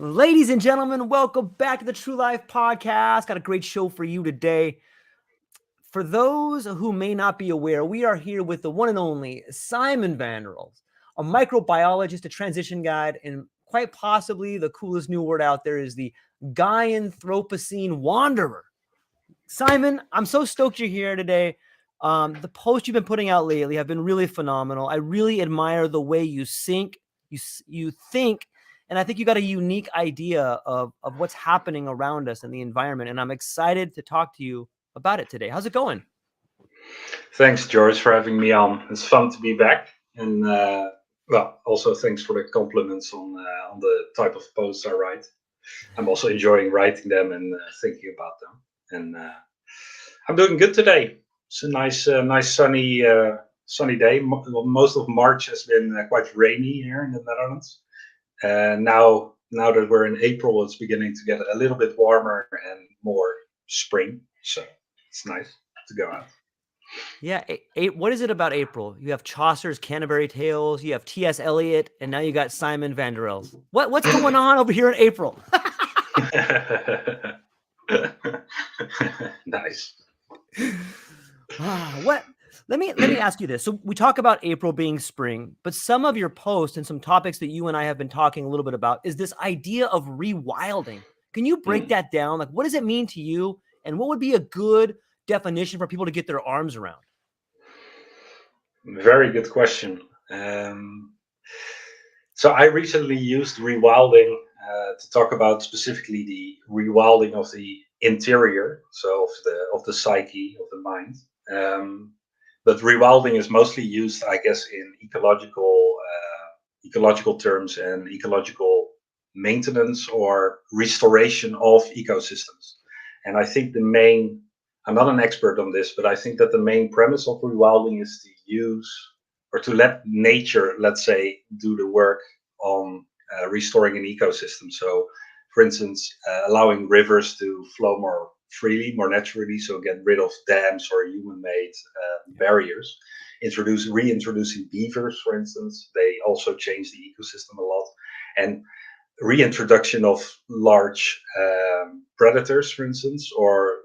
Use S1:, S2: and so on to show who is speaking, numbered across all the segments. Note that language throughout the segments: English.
S1: Ladies and gentlemen, welcome back to the True Life Podcast. Got a great show for you today. For those who may not be aware, we are here with the one and only Simon Vanderels, a microbiologist, a transition guide, and quite possibly the coolest new word out there is the Anthropocene Wanderer. Simon, I'm so stoked you're here today. The posts you've been putting out lately have been really phenomenal. I really admire the way you think, and I think you got a unique idea of what's happening around us in the environment. And I'm excited to talk to you about it today. How's it going?
S2: Thanks, George, for having me on. It's fun to be back, and also thanks for the compliments on the type of posts I write. I'm also enjoying writing them and thinking about them, and I'm doing good today. It's a nice sunny day. Most of March has been quite rainy here in the Netherlands, and now that we're in April, it's beginning to get a little bit warmer and more spring. So it's nice to go out.
S1: Yeah, what is it about April? You have Chaucer's Canterbury Tales, you have T.S. Eliot, and now you got Simon Vanderels. What's going on over here in April?
S2: Nice.
S1: What? Let me ask you this. So we talk about April being spring, but some of your posts and some topics that you and I have been talking a little bit about is this idea of rewilding. Can you break that down? Like, what does it mean to you, and what would be a good definition for people to get their arms around?
S2: Very good question. So I recently used rewilding to talk about specifically the rewilding of the interior, so of the psyche of the mind. But rewilding is mostly used, I guess, in ecological terms and ecological maintenance or restoration of ecosystems. And I think I'm not an expert on this, but I think that the main premise of rewilding is to use or to let nature, let's say, do the work on restoring an ecosystem. So, for instance, allowing rivers to flow more freely, more naturally, so get rid of dams or human-made barriers. Reintroducing beavers, for instance, they also change the ecosystem a lot, and reintroduction of large predators, for instance, or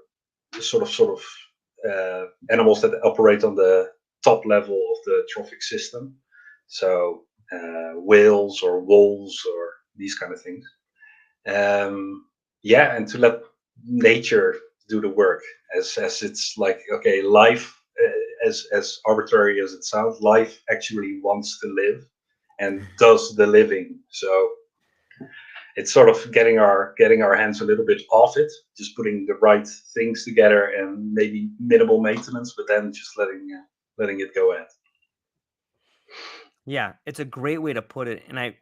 S2: animals that operate on the top level of the trophic system. So whales or wolves or these kind of things. And to let nature do the work, as it's like, okay, life, as arbitrary as it sounds, life actually wants to live and does the living. So it's sort of getting our hands a little bit off it, just putting the right things together and maybe minimal maintenance, but then just letting it go ahead.
S1: Yeah, it's a great way to put it, and I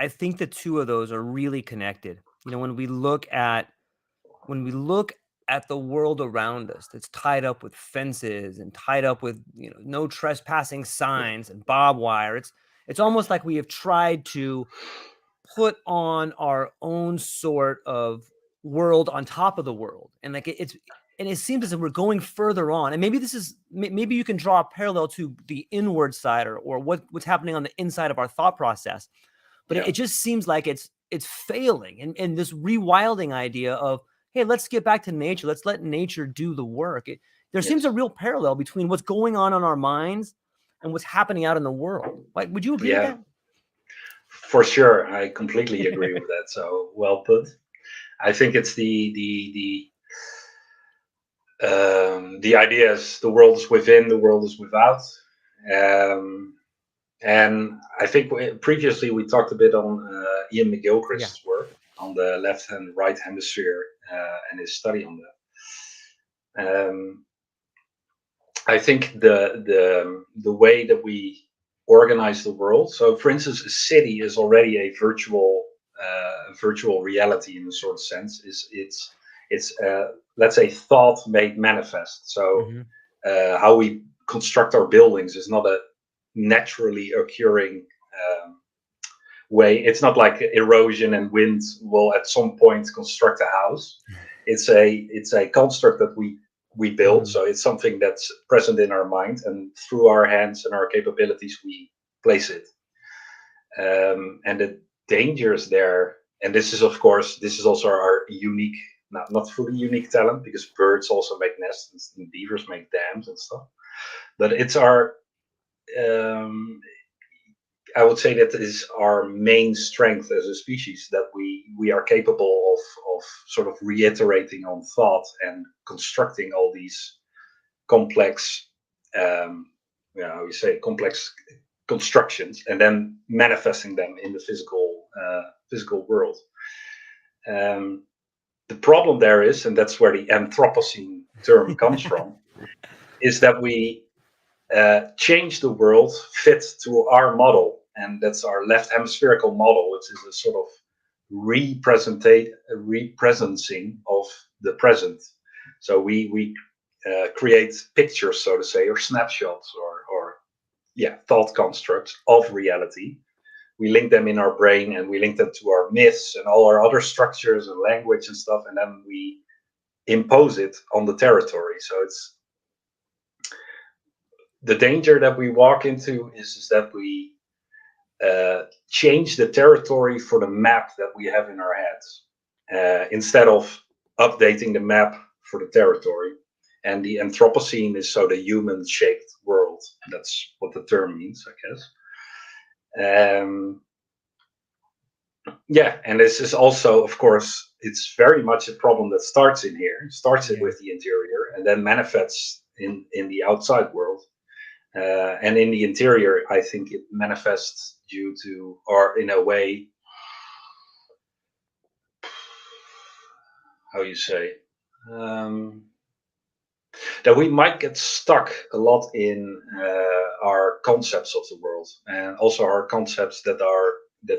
S1: think the two of those are really connected. You know, when we look at the world around us that's tied up with fences and tied up with, no trespassing signs and barbed wire, it's almost like we have tried to put on our own sort of world on top of the world, and like it seems as if we're going further on. And maybe you can draw a parallel to the inward side or what's happening on the inside of our thought process, but it just seems like it's failing. And this rewilding idea of, hey, let's get back to nature, let's let nature do the work. There seems a real parallel between what's going on in our minds and what's happening out in the world. Like, would you agree with that?
S2: For sure, I completely agree with that. So well put. I think it's the idea is the world is within, the world is without. And I think previously we talked a bit on Ian McGilchrist's work on the left and right hemisphere and his study on that. I think the way that we organize the world. So, for instance, a city is already a virtual reality in a sort of sense. It's let's say thought made manifest. So how we construct our buildings is not a naturally occurring way. It's not like erosion and wind will at some point construct a house. It's a construct that we build. So it's something that's present in our mind, and through our hands and our capabilities we place it. And the dangers there and this is, of course, this is also our unique, not fully unique talent, because birds also make nests and beavers make dams and stuff. But it's our, I would say that is our main strength as a species, that we are capable of sort of reiterating on thought and constructing all these complex, how you say, complex constructions, and then manifesting them in the physical world. The problem there is, and that's where the Anthropocene term comes from, is that we change the world fit to our model, and that's our left hemispherical model, which is a sort of representing of the present. So we create pictures, so to say, or snapshots, or thought constructs of reality. We link them in our brain, and we link them to our myths and all our other structures and language and stuff, and then we impose it on the territory. So it's the danger that we walk into is that we change the territory for the map that we have in our heads, instead of updating the map for the territory. And the Anthropocene is so the human-shaped world. That's what the term means, I guess. And this is also, of course, it's very much a problem that starts in here, with the interior, and then manifests in the outside world. And in the interior, I think it manifests due to, or in a way, how you say, that we might get stuck a lot in our concepts of the world, and also our concepts that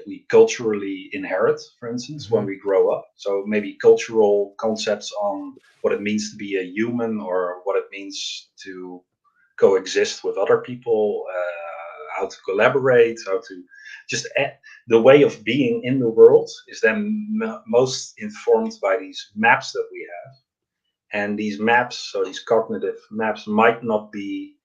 S2: we culturally inherit, for instance, when we grow up. So maybe cultural concepts on what it means to be a human, or what it means to coexist with other people, how to collaborate, how to just the way of being in the world is then most informed by these maps that we have. And these maps, so these cognitive maps, might not be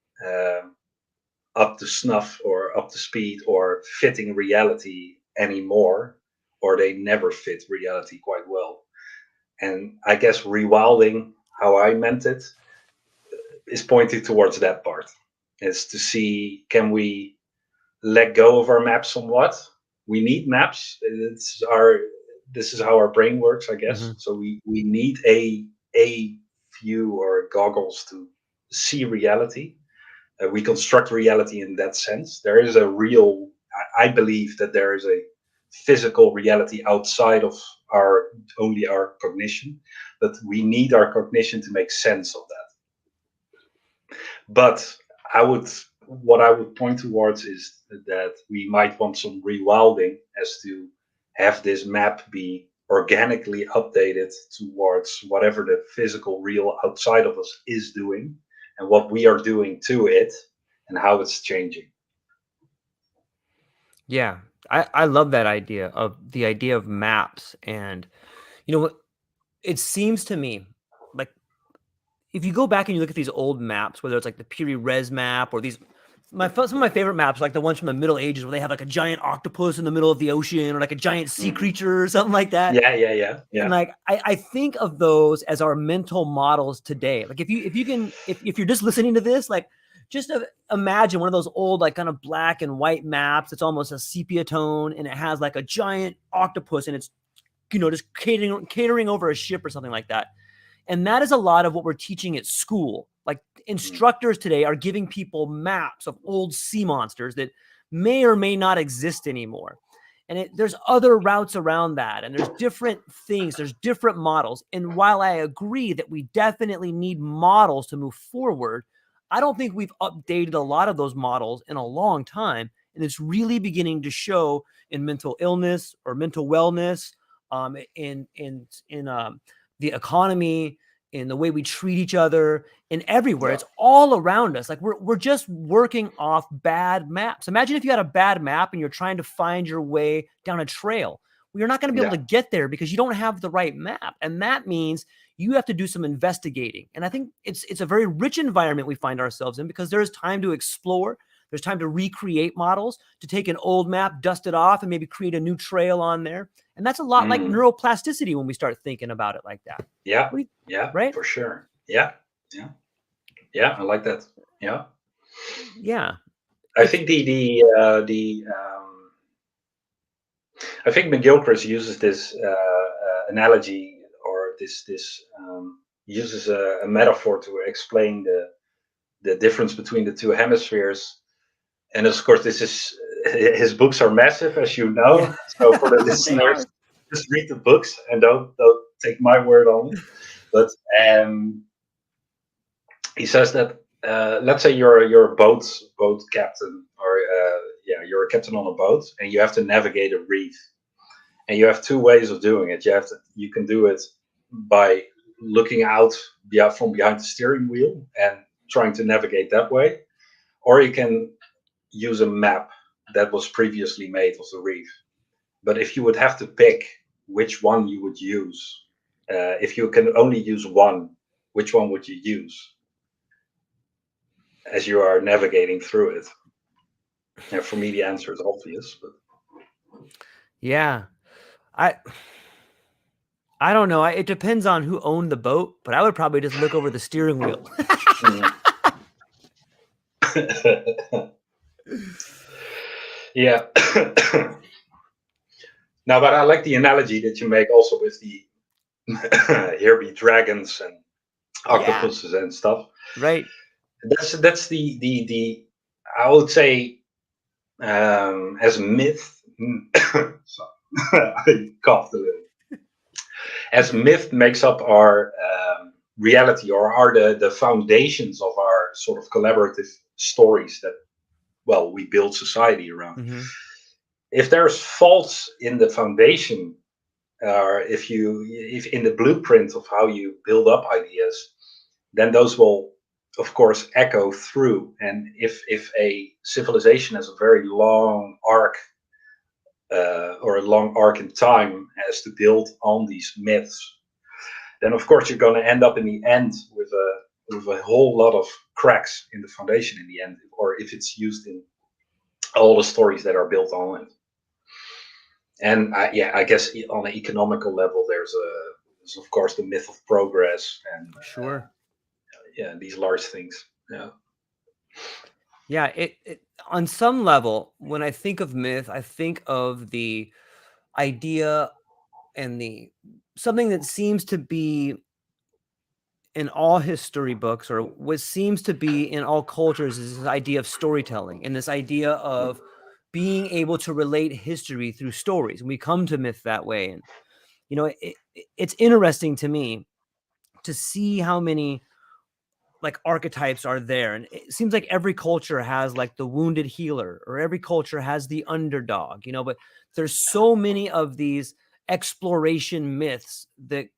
S2: up to snuff or up to speed or fitting reality anymore, or they never fit reality quite well. And I guess Rewilding, how I meant it, is pointing towards that part, is to see, can we let go of our maps somewhat? We need maps. This is how our brain works, I guess. So we need a view or goggles to see reality. We construct reality in that sense. There is a real, I believe that there is a physical reality outside of only our cognition, but we need our cognition to make sense of that. But what I would point towards is that we might want some rewilding, as to have this map be organically updated towards whatever the physical real outside of us is doing, and what we are doing to it, and how it's changing.
S1: Yeah, I love that idea of maps. And what it seems to me like, if you go back and you look at these old maps, whether it's like the Piri Res map or these, some of my favorite maps, like the ones from the Middle Ages, where they have like a giant octopus in the middle of the ocean, or like a giant sea creature or something like that.
S2: Yeah.
S1: And like I think of those as our mental models today. Like if you're just listening to this, like just imagine one of those old, like kind of black and white maps. It's almost a sepia tone, and it has like a giant octopus, and it's just catering over a ship or something like that. And that is a lot of what we're teaching at school. Like instructors today are giving people maps of old sea monsters that may or may not exist anymore. And there's other routes around that. And there's different things. There's different models. And while I agree that we definitely need models to move forward, I don't think we've updated a lot of those models in a long time. And it's really beginning to show in mental illness or mental wellness, in the economy, in the way we treat each other, and everywhere. It's all around us. Like we're just working off bad maps. Imagine if you had a bad map and you're trying to find your way down a trail. Well, you're not going to be able to get there because you don't have the right map. And that means you have to do some investigating. And I think it's a very rich environment we find ourselves in, because there is time to explore. There's time to recreate models, to take an old map, dust it off, and maybe create a new trail on there. And that's a lot like neuroplasticity when we start thinking about it like that.
S2: Yeah,
S1: right?
S2: For sure. Yeah. I like that. Yeah. I think I think McGilchrist uses this analogy, or this uses a metaphor to explain the difference between the two hemispheres. And of course, his books are massive, as you know.
S1: Yeah.
S2: So for the listeners, just read the books and don't take my word on it. But he says that let's say you're a boat captain, or you're a captain on a boat, and you have to navigate a reef. And you have two ways of doing it. You can do it by looking out from behind the steering wheel and trying to navigate that way, or you can use a map that was previously made of the reef. But if you would have to pick which one you would use, if you can only use one, which one would you use as you are navigating through it? And for me, the answer is obvious. But
S1: I don't know. It depends on who owned the boat, but I would probably just look over the steering wheel.
S2: Yeah. Now, but I like the analogy that you make also with the here be dragons and octopuses and stuff.
S1: Right.
S2: That's the I would say as a myth. I coughed a little. As myth makes up our reality, or are the foundations of our sort of collaborative stories that, well, we build society around.
S1: Mm-hmm.
S2: If there's faults in the foundation, or if in the blueprint of how you build up ideas, then those will, of course, echo through. And if a civilization has a very long arc, or a long arc in time, has to build on these myths, then of course you're going to end up in the end with a whole lot of cracks in the foundation in the end, or if it's used in all the stories that are built on it. And I guess on an economical level, there's of course the myth of progress, and these large things.
S1: It on some level, when I think of myth, I think of the idea and something that seems to be in all history books, or what seems to be in all cultures, is this idea of storytelling, and this idea of being able to relate history through stories. And we come to myth that way. And it's interesting to me to see how many like archetypes are there. And it seems like every culture has like the wounded healer, or every culture has the underdog, but there's so many of these exploration myths that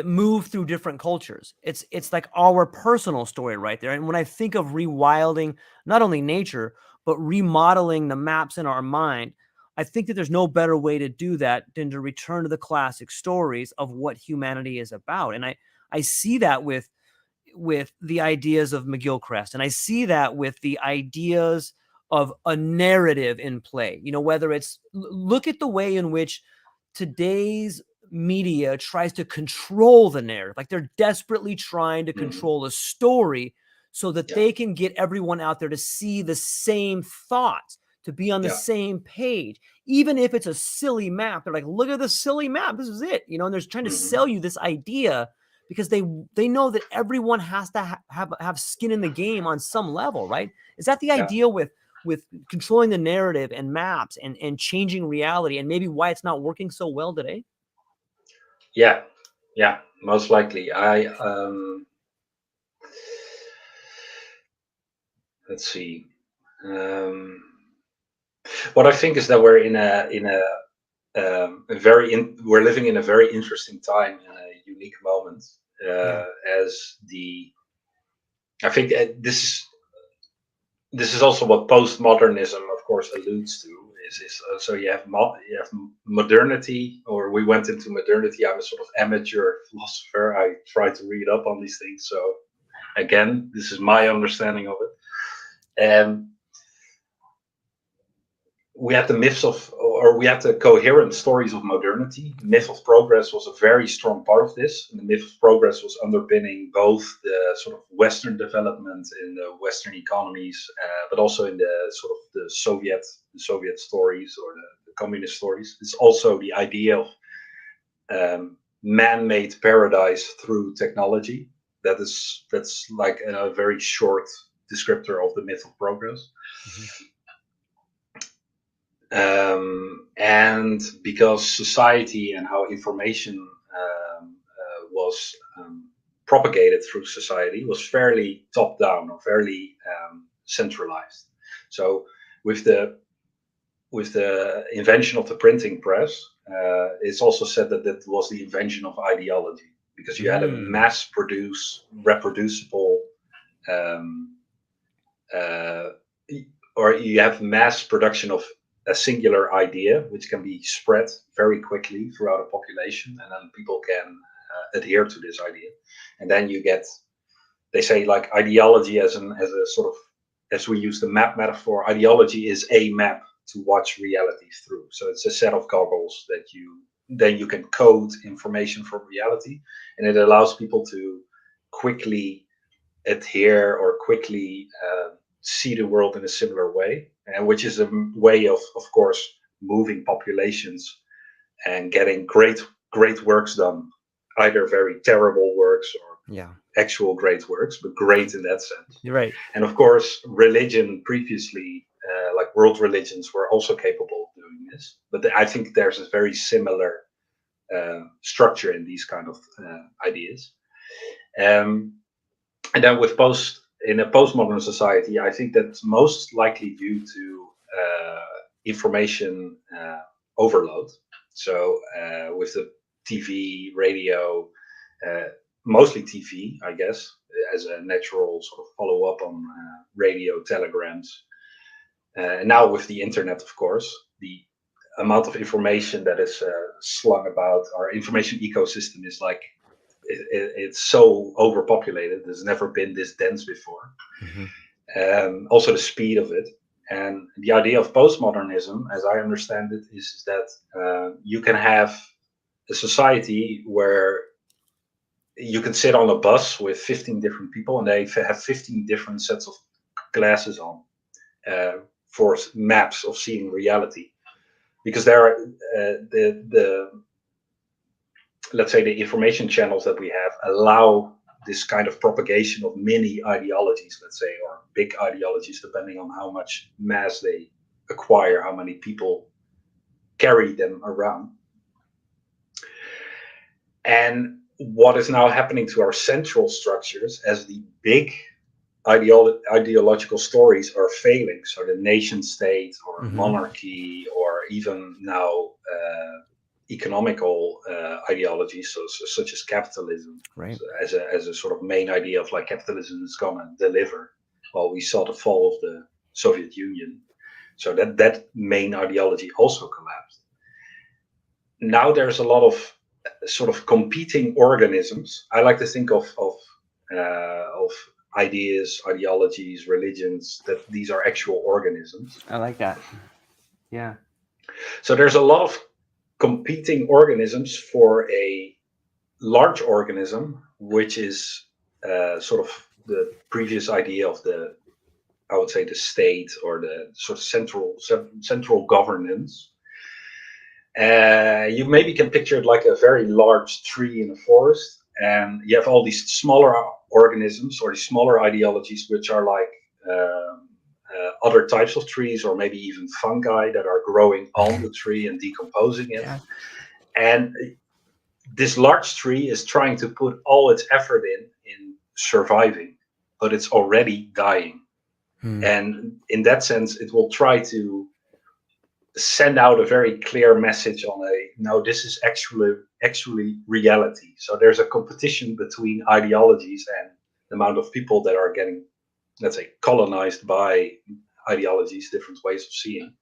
S1: move through different cultures. It's like our personal story right there. And when I think of rewilding not only nature, but remodeling the maps in our mind, I think that there's no better way to do that than to return to the classic stories of what humanity is about. And I see that with the ideas of McGilchrist, and I see that with the ideas of a narrative in play. Whether it's, look at the way in which today's media tries to control the narrative. Like they're desperately trying to control a story so that they can get everyone out there to see the same thoughts, to be on the same page. Even if it's a silly map, they're like, look at the silly map, this is it, and they're trying to sell you this idea, because they know that everyone has to have skin in the game on some level, right? Is that the idea with controlling the narrative and maps and changing reality, and maybe why it's not working so well today?
S2: Yeah, most likely. Let's see. What I think is that we're we're living in a very interesting time, in a unique moment. I think this is also what postmodernism, of course, alludes to. So you have modernity, or we went into modernity. I'm a sort of amateur philosopher. I try to read up on these things. So again, this is my understanding of it. And we had the myths of, or we had the coherent stories of modernity. The myth of progress was a very strong part of this. And the myth of progress was underpinning both the sort of Western development in the Western economies, but also in the sort of the Soviet stories or the communist stories. It's also the idea of man-made paradise through technology. That's like a very short descriptor of the myth of progress. And because society and how information was propagated through society was fairly top-down or fairly centralized. So with the invention of the printing press, it's also said that that was the invention of ideology, because you had a mass-produced, reproducible, or you have mass production of a singular idea, which can be spread very quickly throughout a population, and then people can adhere to this idea. And then you get, they say, like, ideology as a sort of, as we use the map metaphor, ideology is a map to watch reality through. So it's a set of goggles that you can code information from reality, and it allows people to quickly adhere or quickly see the world in a similar way, and which is a way of course, moving populations and getting great works done, either very terrible works or actual great works, but great in that sense.
S1: You're right.
S2: And of course, religion previously, like world religions, were also capable of doing this. But I think there's a very similar structure in these kind of ideas. And then in a postmodern society, I think that's most likely due to information overload. So with the TV, radio, mostly TV, I guess, as a natural sort of follow-up on radio, telegrams. And now with the internet, of course, the amount of information that is slung about our information ecosystem is like, it's so overpopulated. There's never been this dense before. Also the speed of it. And the idea of postmodernism, as I understand it, is that you can have a society where you can sit on a bus with 15 different people, and they have 15 different sets of glasses on for maps of seeing reality. Because there are let's say the information channels that we have allow this kind of propagation of mini ideologies, let's say, or big ideologies, depending on how much mass they acquire, how many people carry them around. And what is now happening to our central structures as the big ideological stories are failing, so the nation state or monarchy, or even now economical ideologies, such as capitalism,
S1: right,
S2: as a sort of main idea of like capitalism is going to deliver. Well, we saw the fall of the Soviet Union, so that main ideology also collapsed. Now there's a lot of sort of competing organisms. I like to think of ideas, ideologies, religions, that these are actual organisms.
S1: I like that. Yeah.
S2: So there's a lot of competing organisms for a large organism, which is sort of the previous idea of I would say the state, or the sort of central governance. You maybe can picture it like a very large tree in a forest, and you have all these smaller organisms or these smaller ideologies, which are like other types of trees, or maybe even fungi that are growing on the tree and decomposing it. Yeah. And this large tree is trying to put all its effort in surviving, but it's already dying. And in that sense, it will try to send out a very clear message on no, this is actually reality. So there's a competition between ideologies and the amount of people that are getting, let's say, colonized by ideologies, different ways of seeing.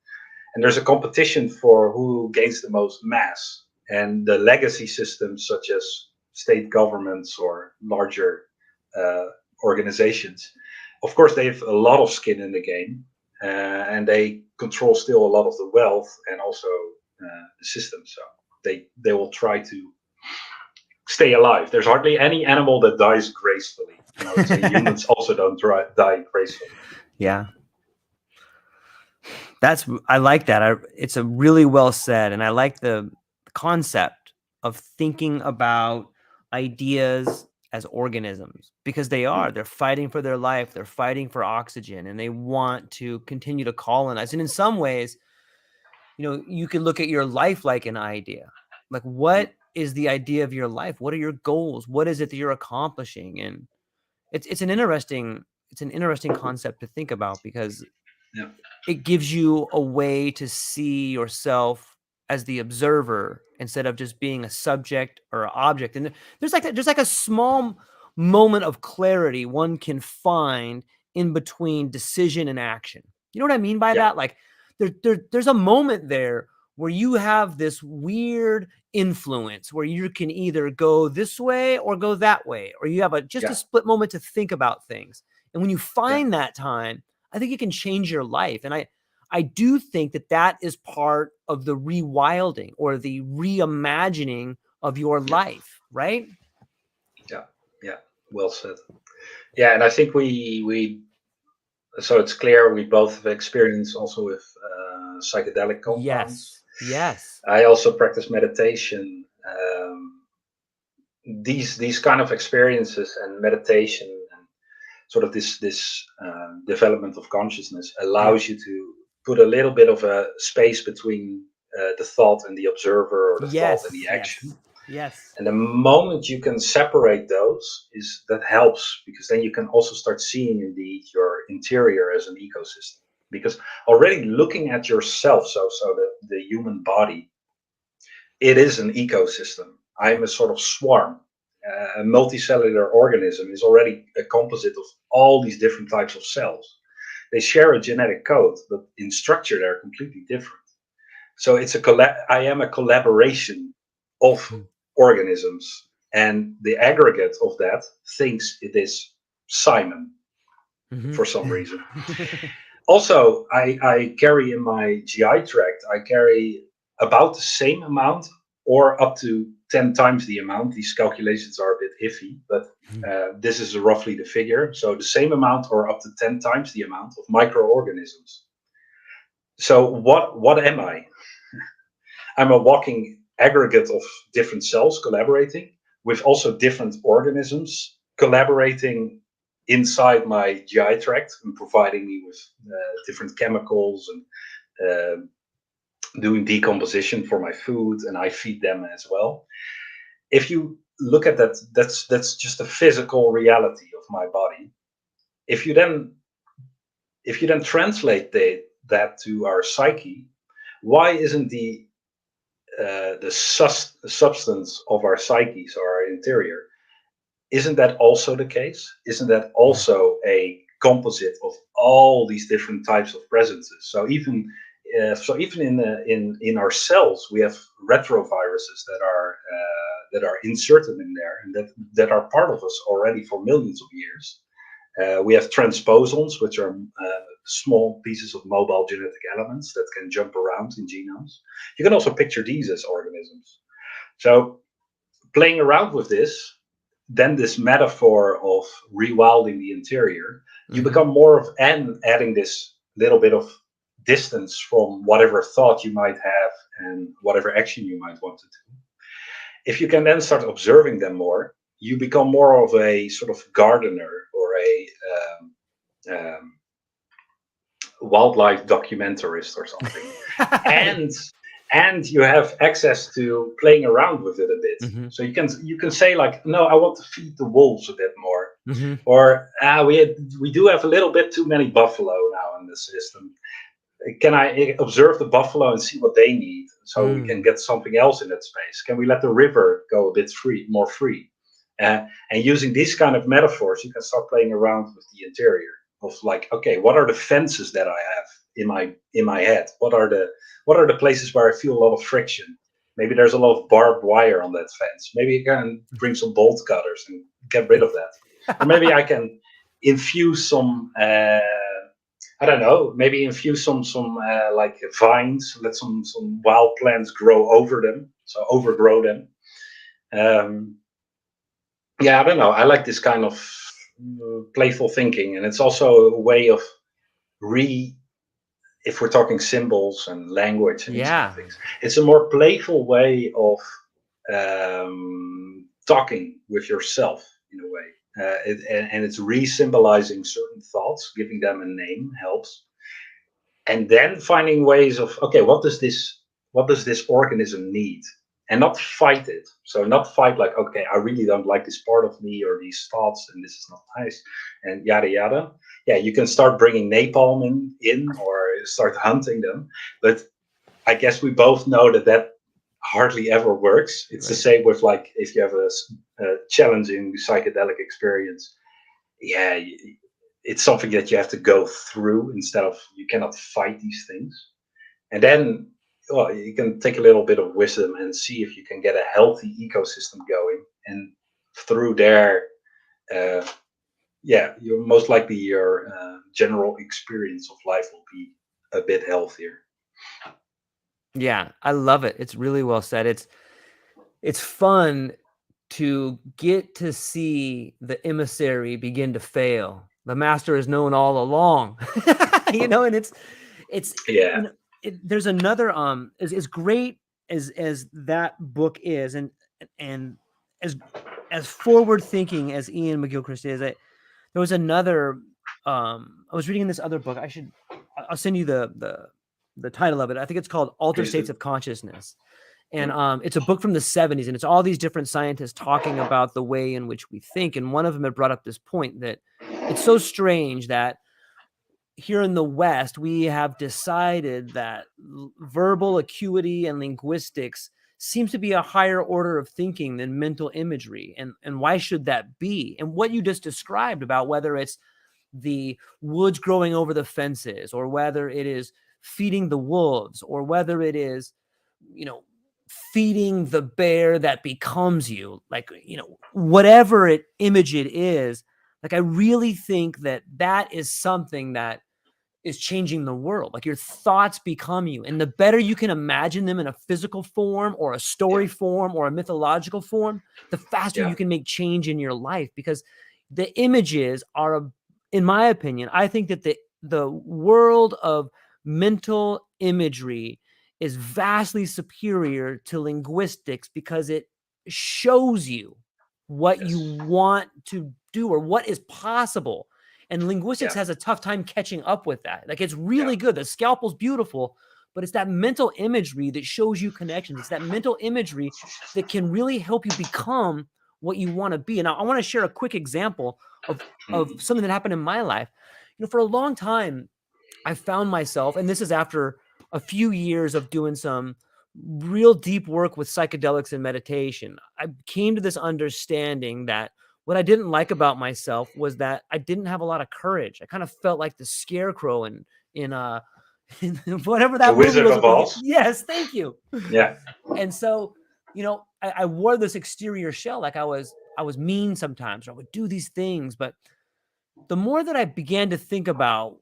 S2: And there's a competition for who gains the most mass. And the legacy systems, such as state governments or larger organizations, of course, they have a lot of skin in the game, and they control still a lot of the wealth and also the system. So they will try to stay alive. There's hardly any animal that dies gracefully. And I would say humans also don't die gracefully.
S1: Yeah. I like that. It's a really well said. And I like the concept of thinking about ideas as organisms, because they're fighting for their life. They're fighting for oxygen, and they want to continue to colonize. And in some ways, you can look at your life like an idea. Like, what is the idea of your life? What are your goals? What is it that you're accomplishing? And it's an interesting concept to think about, because
S2: Yeah.
S1: it gives you a way to see yourself as the observer instead of just being a subject or an object. And there's like a small moment of clarity one can find in between decision and action. You know what I mean by that? Like there's a moment there where you have this weird influence where you can either go this way or go that way, or you have a split moment to think about things. And when you find that time, I think it can change your life. And I do think that is part of the rewilding or the reimagining of your life, right?
S2: Yeah, well said. Yeah, and I think so it's clear we both have experience also with psychedelic compounds.
S1: Yes.
S2: I also practice meditation. These kind of experiences and meditation and sort of this development of consciousness allows you to put a little bit of a space between the thought and the observer, or the thought and the action.
S1: Yes.
S2: And the moment you can separate those, that helps, because then you can also start seeing indeed your interior as an ecosystem. Because already looking at yourself, so the human body, it is an ecosystem. I'm a sort of swarm. A multicellular organism is already a composite of all these different types of cells. They share a genetic code, but in structure they're completely different. So I am a collaboration of organisms, and the aggregate of that thinks it is Simon for some reason. Also, I carry in my GI tract, I carry about the same amount or up to 10 times the amount. These calculations are a bit iffy, but this is roughly the figure. So the same amount or up to 10 times the amount of microorganisms. So what am I? I'm a walking aggregate of different cells collaborating with also different organisms collaborating inside my GI tract and providing me with different chemicals and doing decomposition for my food, and I feed them as well. If you look at that, that's just a physical reality of my body. If you then translate that to our psyche, why isn't the substance of our psyches or our interior, isn't that also the case? Isn't that also a composite of all these different types of presences? So even in our cells, we have retroviruses that are inserted in there, and that are part of us already for millions of years. We have transposons, which are small pieces of mobile genetic elements that can jump around in genomes. You can also picture these as organisms. So playing around with this, then this metaphor of rewilding the interior, you become more of adding this little bit of distance from whatever thought you might have and whatever action you might want to do. If you can then start observing them more, you become more of a sort of gardener or a wildlife documentarist or something. and you have access to playing around with it a bit. So you can say like, no, I want to feed the wolves a bit more, or we do have a little bit too many buffalo now in the system. Can I observe the buffalo and see what they need, so we can get something else in that space? Can we let the river go a bit more free? And using these kind of metaphors, you can start playing around with the interior of like, okay, what are the fences that I have in my head? What are the places where I feel a lot of friction? Maybe there's a lot of barbed wire on that fence. Maybe you can bring some bolt cutters and get rid of that. Or maybe I can infuse some I don't know, maybe infuse some like vines, let some wild plants grow over them, so overgrow them. Yeah, I don't know. I like this kind of playful thinking, and it's also a way of if we're talking symbols and language and these kind of
S1: Yeah.
S2: things, it's a more playful way of talking with yourself in a way. And it's re-symbolizing certain thoughts, giving them a name helps, and then finding ways of, okay, what does this organism need, and not fight it. So not fight like, okay, I really don't like this part of me or these thoughts, and this is not nice, and yada yada. Yeah, you can start bringing napalm in or start hunting them, but I guess we both know that hardly ever works. It's the same with, like, if you have a challenging psychedelic experience. Yeah, it's something that you have to go through, instead of, you cannot fight these things. And then, well, you can take a little bit of wisdom and see if you can get a healthy ecosystem going, and through there, uh, yeah, you're most likely your general experience of life will be a bit healthier.
S1: Yeah, I love it. It's really well said. It's fun to get to see the emissary begin to fail. The master is known all along. And it's
S2: Yeah.
S1: there's another as great as that book is, and as forward thinking as Ian McGilchrist is. There was another I was reading this other book. I'll send you the title of it. I think it's called Altered
S2: Please
S1: States
S2: do.
S1: of Consciousness. And it's a book from the 70s, and it's all these different scientists talking about the way in which we think. And one of them had brought up this point that it's so strange that here in the West, we have decided that verbal acuity and linguistics seems to be a higher order of thinking than mental imagery. And why should that be? And what you just described about whether it's the woods growing over the fences, or whether it is feeding the wolves, or whether it is, feeding the bear that becomes you, like, whatever image it is, like, I really think that is something that is changing the world. Like, your thoughts become you, and the better you can imagine them in a physical form, or a story form, or a mythological form, the faster you can make change in your life. Because the images are, in my opinion, I think that the world of mental imagery is vastly superior to linguistics, because it shows you what you want to do, or what is possible. And linguistics has a tough time catching up with that. Like, it's really good. The scalpel's beautiful, but it's that mental imagery that shows you connections. It's that mental imagery that can really help you become what you want to be. And I want to share a quick example of something that happened in my life. For a long time, I found myself, and this is after a few years of doing some real deep work with psychedelics and meditation, I came to this understanding that what I didn't like about myself was that I didn't have a lot of courage. I kind of felt like the scarecrow in in whatever
S2: The
S1: that movie
S2: Wizard
S1: was.
S2: of Oz.
S1: Yes, thank you.
S2: Yeah.
S1: And so, I wore this exterior shell, like I was mean sometimes, or I would do these things. But the more that I began to think about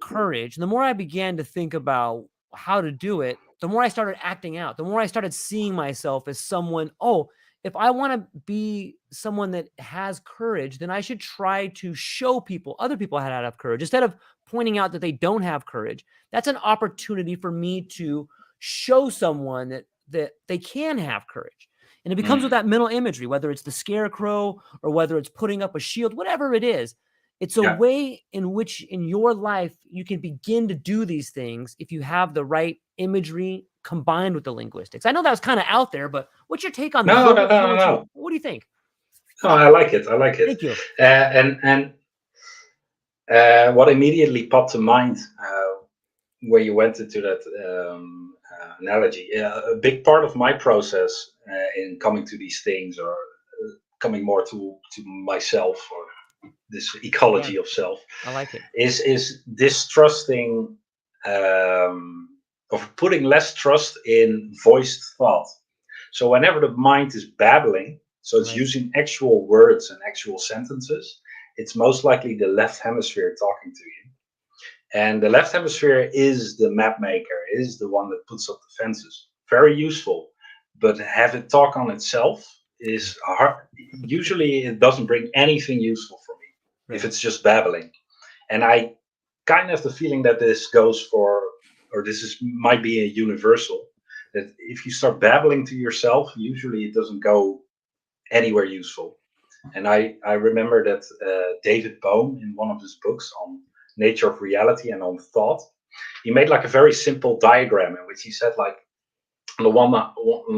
S1: courage, the more I began to think about how to do it, the more I started acting out, the more I started seeing myself as someone, oh, if I want to be someone that has courage, then I should try to show people, other people how to have courage. Instead of pointing out that they don't have courage, that's an opportunity for me to show someone that they can have courage. And it becomes with that mental imagery, whether it's the scarecrow, or whether it's putting up a shield, whatever it is. It's a way in which in your life you can begin to do these things if you have the right imagery combined with the linguistics. I know that was kind of out there, but what's your take on the
S2: No, no,
S1: verbal
S2: no, no,
S1: fluency?
S2: no.
S1: What do you think?
S2: No, I like it. I like it.
S1: Thank you.
S2: And what immediately popped to mind where you went into that analogy, a big part of my process in coming to these things, or coming more to myself, or this ecology of self,
S1: I like it.
S2: is distrusting, of putting less trust in voiced thought. So whenever the mind is babbling, so it's using actual words and actual sentences, it's most likely the left hemisphere talking to you. And the left hemisphere is the map maker, is the one that puts up the fences. Very useful, but have it talk on itself is hard. Usually it doesn't bring anything useful for me if it's just babbling. And I kind of have the feeling that this goes for, or this is might be a universal, that if you start babbling to yourself, usually it doesn't go anywhere useful. And I remember that David Bohm, in one of his books on nature of reality and on thought, he made like a very simple diagram in which he said, like, on the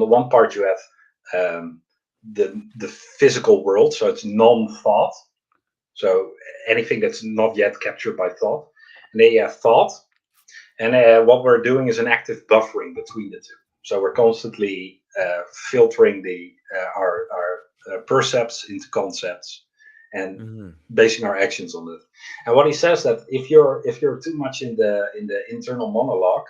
S2: one part you have the physical world, so it's non-thought, so anything that's not yet captured by thought, and then you have thought, and what we're doing is an active buffering between the two. So we're constantly filtering our percepts into concepts and basing our actions on it. And what he says that if you're too much in the internal monologue,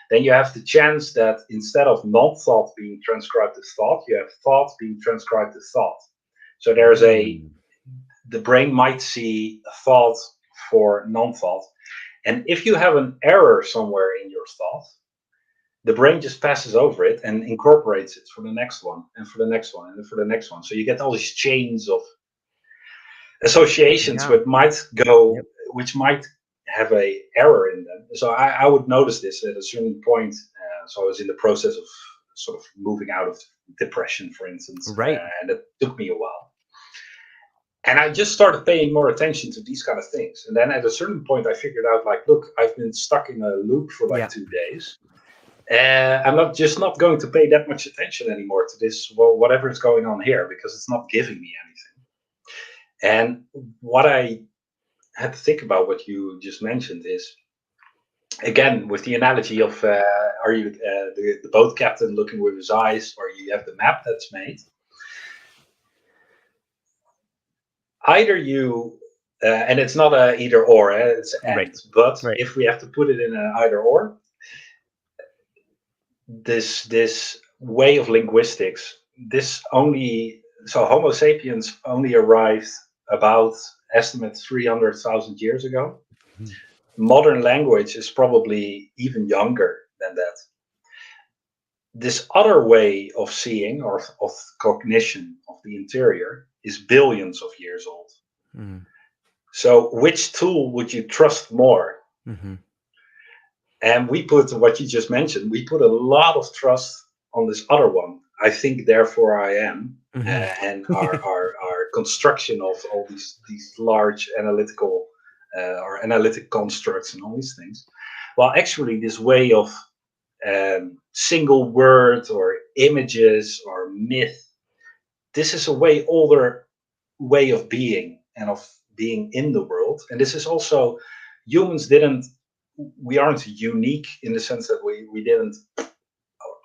S2: then you have the chance that instead of non-thought being transcribed as thought, you have thought being transcribed as thought. So there's the brain might see thought for non-thought, and if you have an error somewhere in your thought, the brain just passes over it and incorporates it for the next one, and for the next one, and for the next one. So you get all these chains of associations which might have a error in them. So I would notice this at a certain point. So I was in the process of sort of moving out of depression, for instance, and it took me a while. And I just started paying more attention to these kind of things. And then at a certain point, I figured out, like, look, I've been stuck in a loop for like 2 days. I'm not going to pay that much attention anymore to this, whatever is going on here, because it's not giving me anything. And what I had to think about, what you just mentioned, is, again, with the analogy of are you the boat captain looking with his eyes, or you have the map that's made. Either you, and it's not a either or, it's and, but if we have to put it in an either or, this way of linguistics, so Homo sapiens only arrived about estimate 300,000 years ago. Modern language is probably even younger than that. This other way of seeing, or of cognition of the interior, is billions of years old. So which tool would you trust more? And we put, what you just mentioned, we put a lot of trust on this other one. I think, therefore I am. And our construction of all these large analytical or analytic constructs and all these things. Well, actually, this way of single word or images or myth, this is a way older way of being and of being in the world. And this is also, humans we aren't unique in the sense that we didn't,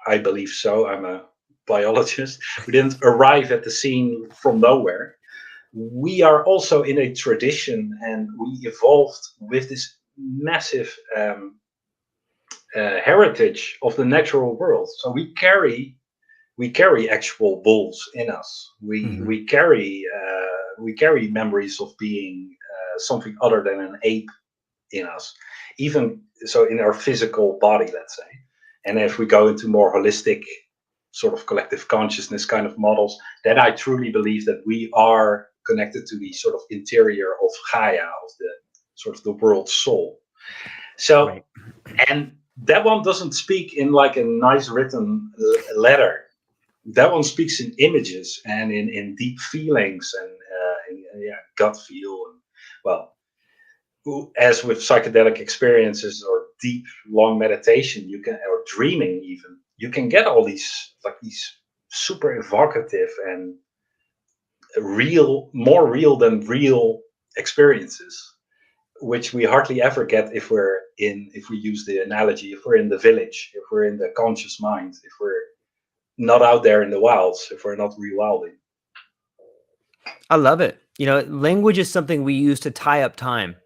S2: I believe so, I'm a biologist, we didn't arrive at the scene from nowhere. We are also in a tradition, and we evolved with this massive heritage of the natural world. So we carry actual bulls in us. We carry memories of being something other than an ape in us, even so in our physical body, let's say. And if we go into more holistic sort of collective consciousness kind of models, then I truly believe that we are connected to the sort of interior of Gaia, of the sort of the world soul. So, and that one doesn't speak in like a nice written letter. That one speaks in images and in deep feelings and gut feel. And, well, as with psychedelic experiences or deep, long meditation, you can, or dreaming even, you can get all these super evocative and more real than real experiences, which we hardly ever get if we use the analogy, if we're in the village, if we're in the conscious mind, if we're not out there in the wilds, if we're not rewilding.
S1: I love it. Language is something we use to tie up time,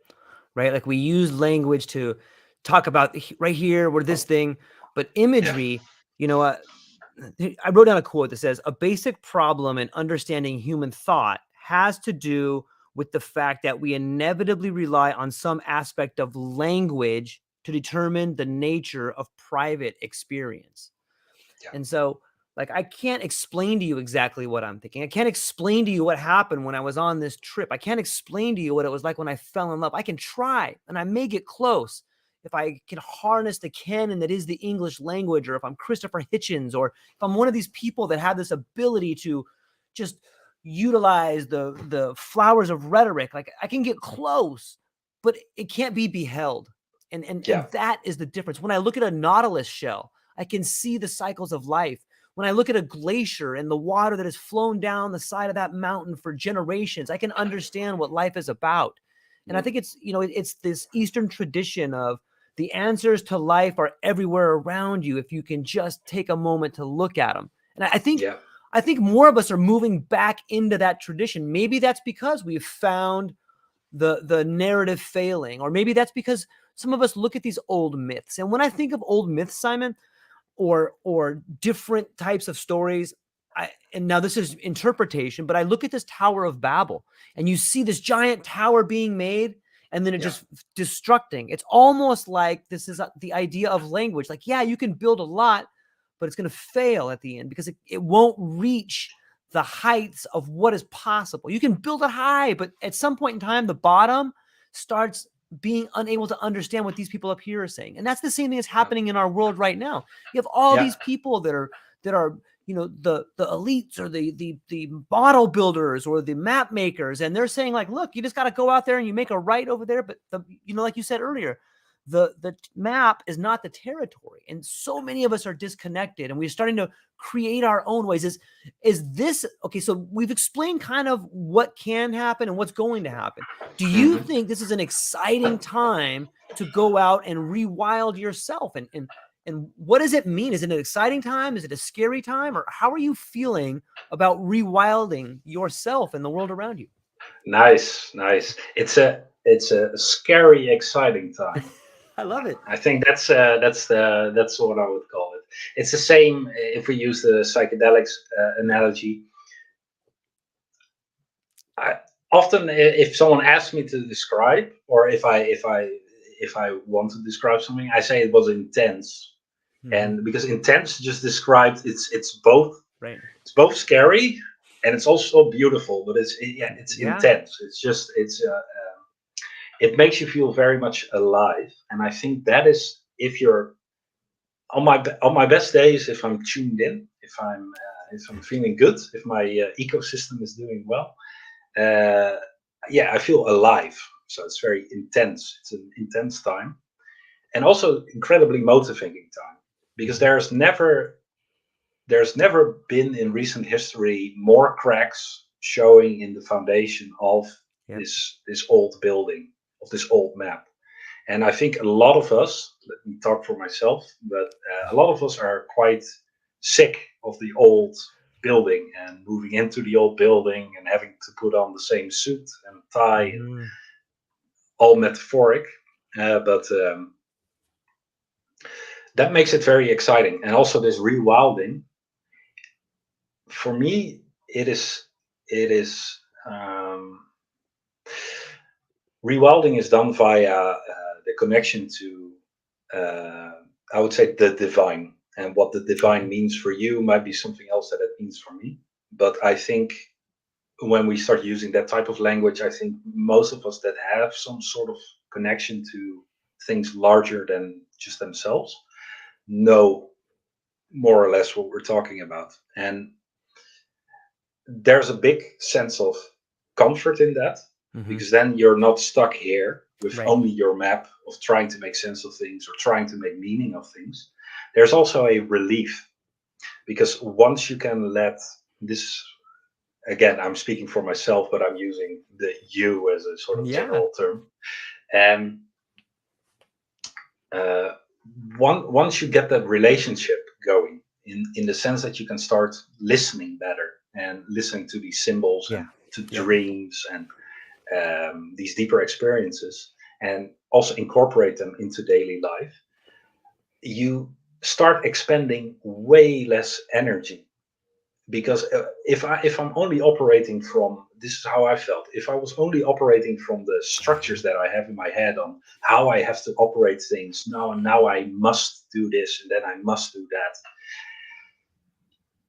S1: right? Like we use language to talk about right here, we're this thing, but imagery, I wrote down a quote that says, a basic problem in understanding human thought has to do with the fact that we inevitably rely on some aspect of language to determine the nature of private experience.
S2: Yeah.
S1: And so, like, I can't explain to you exactly what I'm thinking. I can't explain to you what happened when I was on this trip. I can't explain to you what it was like when I fell in love. I can try, and I may get close if I can harness the canon that is the English language, or if I'm Christopher Hitchens, or if I'm one of these people that have this ability to just utilize the flowers of rhetoric. Like, I can get close, but it can't be beheld. And that is the difference. When I look at a nautilus shell, I can see the cycles of life. When I look at a glacier and the water that has flown down the side of that mountain for generations, I can understand what life is about. And I think it's, it's this Eastern tradition of the answers to life are everywhere around you if you can just take a moment to look at them. And I think more of us are moving back into that tradition. Maybe that's because we've found the narrative failing, or maybe that's because some of us look at these old myths. And when I think of old myths, Simon, or different types of stories, and now this is interpretation, but I look at this Tower of Babel, and you see this giant tower being made, and then it just destructing. It's almost like this is the idea of language. Like, yeah, you can build a lot, but it's going to fail at the end because it won't reach the heights of what is possible. You can build it high, but at some point in time, the bottom starts being unable to understand what these people up here are saying. And that's the same thing that's happening in our world right now. You have all these people that are the elites, or the model builders, or the map makers, and they're saying, like, look, you just got to go out there and you make a right over there, but like you said earlier, the map is not the territory. And so many of us are disconnected, and we're starting to create our own ways. Is this okay? So we've explained kind of what can happen and what's going to happen. Do you think this is an exciting time to go out and rewild yourself? And what does it mean? Is it an exciting time? Is it a scary time? Or how are you feeling about rewilding yourself and the world around you?
S2: Nice. It's a scary, exciting time.
S1: I love it.
S2: I think that's what I would call it. It's the same if we use the psychedelics analogy. Often, if someone asks me to describe, or if I want to describe something, I say it was intense. And because intense just described, it's both
S1: right.
S2: It's both scary and it's also beautiful, but it's intense. It makes you feel very much alive, and I think that is, if you're on my best days, if I'm tuned in, if I'm feeling good, if my ecosystem is doing well, I feel alive. So it's very intense. It's an intense time, and also incredibly motivating time, because there's never been in recent history more cracks showing in the foundation of this old building, of this old map. And I think a lot of us, let me talk for myself, but a lot of us are quite sick of the old building and moving into the old building and having to put on the same suit and tie, and all metaphoric. But that makes it very exciting. And also this rewilding, for me, it is rewilding is done via the connection to, I would say, the divine. And what the divine means for you might be something else that it means for me. But I think when we start using that type of language, I think most of us that have some sort of connection to things larger than just themselves know more or less what we're talking about. And there's a big sense of comfort in that, because then you're not stuck here with only your map of trying to make sense of things or trying to make meaning of things. There's also a relief, because once you can let this, again, I'm speaking for myself, but I'm using the you as a sort of general term. And once you get that relationship going, in the sense that you can start listening better and listening to these symbols and to dreams and these deeper experiences, and also incorporate them into daily life, you start expending way less energy. because if I'm only operating from, this is how I felt. If I was only operating from the structures that I have in my head on how I have to operate things now I must do this and then I must do that.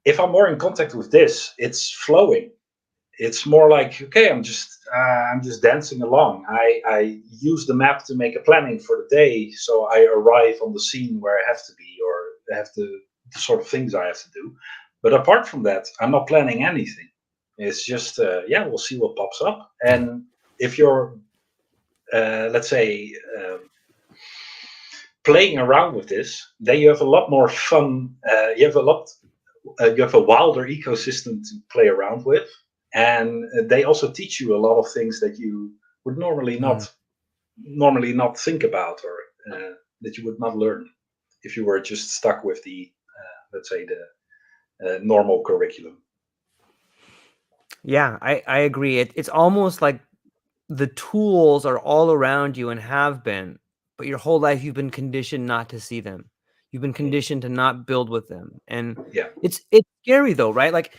S2: If I'm more in contact with this, it's flowing. It's more like, okay, I'm just dancing along. I use the map to make a planning for the day, so I arrive on the scene where I have to be, or have the sort of things I have to do. But apart from that, I'm not planning anything. It's just we'll see what pops up. And if you're let's say playing around with this, then you have a lot more fun. You have a wilder ecosystem to play around with, and they also teach you a lot of things that you would normally not think about, or that you would not learn if you were just stuck with the let's say the normal curriculum.
S1: Yeah, I agree. It's almost like the tools are all around you and have been, but your whole life you've been conditioned not to see them. You've been conditioned to not build with them. And
S2: Yeah,
S1: it's scary though, right? Like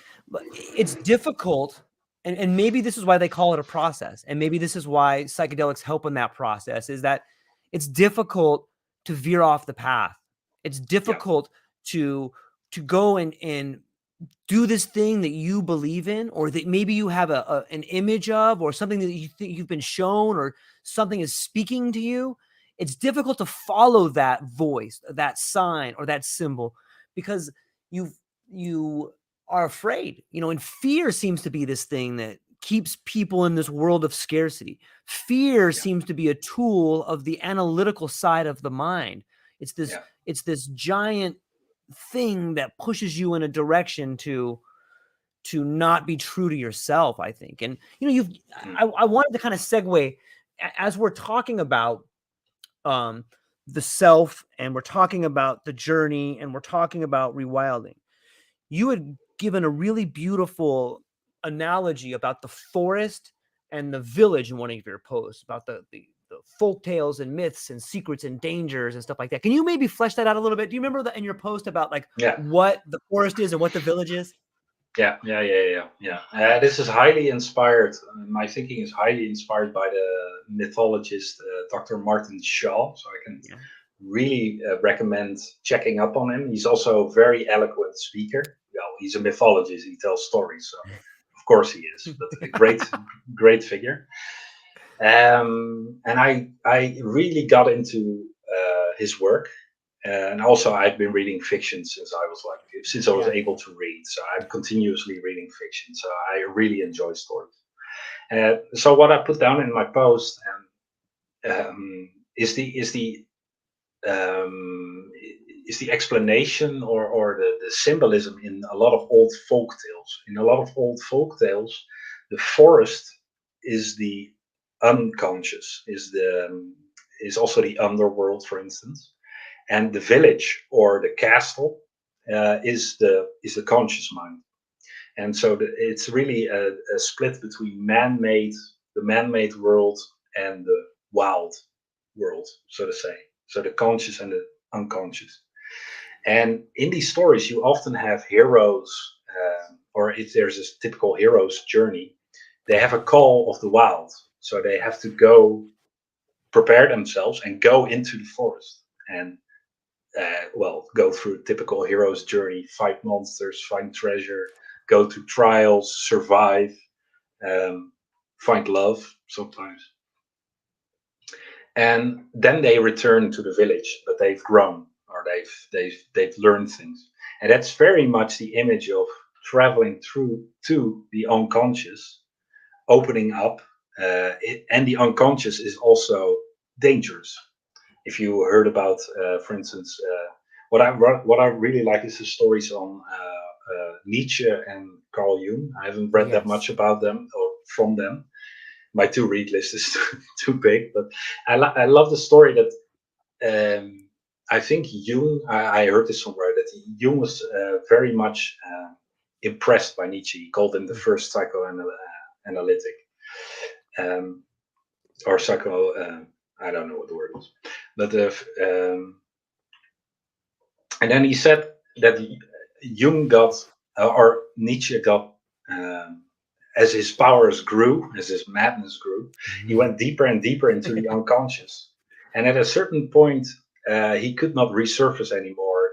S1: it's difficult, and maybe this is why they call it a process. And maybe this is why psychedelics help in that process, is that it's difficult to veer off the path. It's
S2: yeah,
S1: difficult to go and do this thing that you believe in, or that maybe you have an image of, or something that you think you've been shown, or something is speaking to you. It's difficult to follow that voice, that sign, or that symbol, because you are afraid, and fear seems to be this thing that keeps people in this world of scarcity. Fear
S2: yeah,
S1: seems to be a tool of the analytical side of the mind. It's this
S2: yeah,
S1: it's this giant thing that pushes you in a direction to not be true to yourself, I think. And you've
S2: mm,
S1: I wanted to kind of segue, as we're talking about um the self, and we're talking about the journey, and we're talking about rewilding. You had given a really beautiful analogy about the forest and the village in one of your posts, about the folk tales and myths and secrets and dangers and stuff like that. Can you maybe flesh that out a little bit? Do you remember that in your post about like
S2: yeah.
S1: what the forest is and what the village is?
S2: Yeah. This is highly inspired. My thinking is highly inspired by the mythologist Dr. Martin Shaw. So I can
S1: Yeah.
S2: really recommend checking up on him. He's also a very eloquent speaker. Well, he's a mythologist. He tells stories, so of course he is. But a great figure. And I really got into his work. And also, I've been reading fiction since I was
S1: Yeah.
S2: able to read. So I'm continuously reading fiction. So I really enjoy stories. So what I put down in my post is um, the explanation, or the symbolism in a lot of old folk tales. In a lot of old folk tales, the forest is the unconscious, is also the underworld, for instance, and the village or the castle is the conscious mind. And so it's really a split between the man-made world and the wild world, so to say. So the conscious and the unconscious. And in these stories, you often have heroes, or if there's a typical hero's journey, they have a call of the wild. So they have to go prepare themselves and go into the forest and go through a typical hero's journey, fight monsters, find treasure, go through trials, survive, um, find love sometimes. And then they return to the village, but they've grown, or they've learned things. And that's very much the image of traveling through to the unconscious, opening up, and the unconscious is also dangerous. If you heard about, for instance, what I really like is the stories on Nietzsche and Carl Jung. I haven't read that much
S1: Yes.
S2: about them or from them. My to read list is too big, but I love the story that I think Jung. I heard this somewhere that Jung was very much impressed by Nietzsche. He called him the first psychoanalytic, um, or psycho. I don't know what the word was, but and then he said that Jung got or Nietzsche got, um, as his powers grew, as his madness grew, he
S1: Mhm.
S2: went deeper and deeper into the unconscious. And at a certain point, he could not resurface anymore.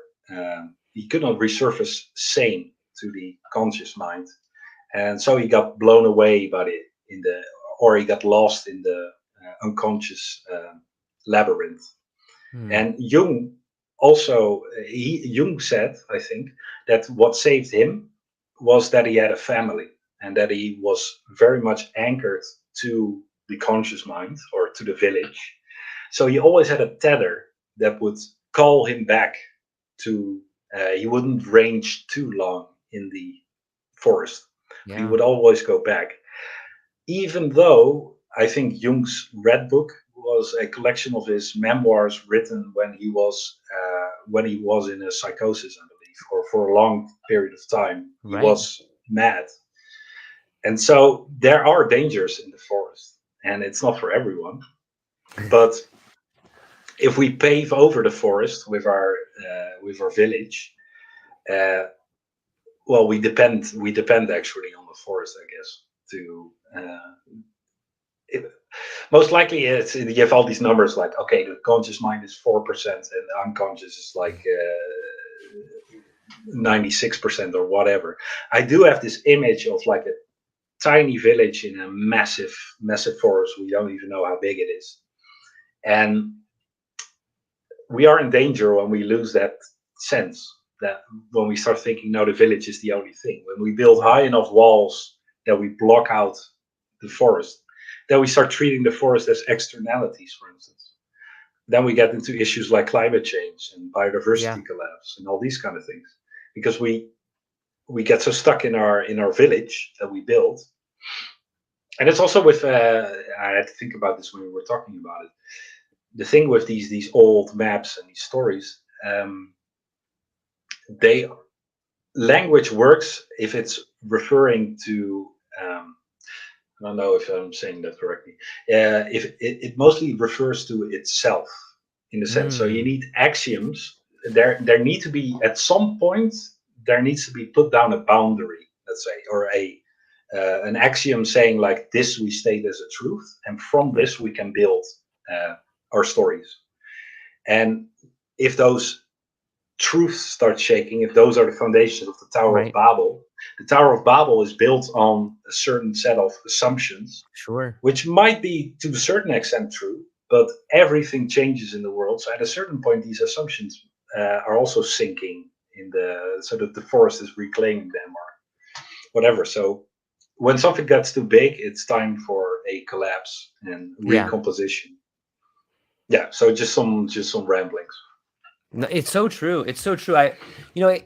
S2: He could not resurface sane to the conscious mind. And so he got blown away by it or he got lost in the unconscious labyrinth.
S1: Hmm.
S2: And Jung also, Jung said, I think, that what saved him was that he had a family and that he was very much anchored to the conscious mind or to the village. So he always had a tether that would call him back to, he wouldn't range too long in the forest. He
S1: Yeah.
S2: would always go back, even though I think Jung's Red Book was a collection of his memoirs written when he was in a psychosis, I believe, or for a long period of time. He
S1: Right.
S2: was mad, and so there are dangers in the forest, and it's not for everyone. But if we pave over the forest with our village, uh, well, we depend actually on the forest, I guess, to it, most likely it's you have all these numbers like, okay, the conscious mind is 4% and the unconscious is like 96% or whatever. I do have this image of like a tiny village in a massive forest. We don't even know how big it is, and we are in danger when we lose that sense, that when we start thinking, no, the village is the only thing. When we build
S1: Right.
S2: high enough walls that we block out the forest, then we start treating the forest as externalities, for instance. Then we get into issues like climate change and
S1: Yeah.
S2: biodiversity collapse and all these kind of things, because we get so stuck in our village that we build. And it's also with I had to think about this when we were talking about it. The thing with these old maps and these stories, they language works if it's referring to. I don't know if I'm saying that correctly. If it mostly refers to itself in a sense. So you
S1: Mm.
S2: need axioms. There need to be at some point there needs to be put down a boundary, let's say, or a an axiom saying like this we state as a truth, and from
S1: Right.
S2: this we can build our stories. And if those truths start shaking, if those are the foundations of the Tower of
S1: Right.
S2: Babel, the Tower of Babel is built on a certain set of assumptions,
S1: Sure.
S2: which might be to a certain extent true, but everything changes in the world. So at a certain point, these assumptions are also sinking in the so that the forest is reclaiming them or whatever. So when something gets too big, it's time for a collapse and
S1: Yeah.
S2: recomposition. Yeah. So just some ramblings.
S1: No, it's so true. It's so true.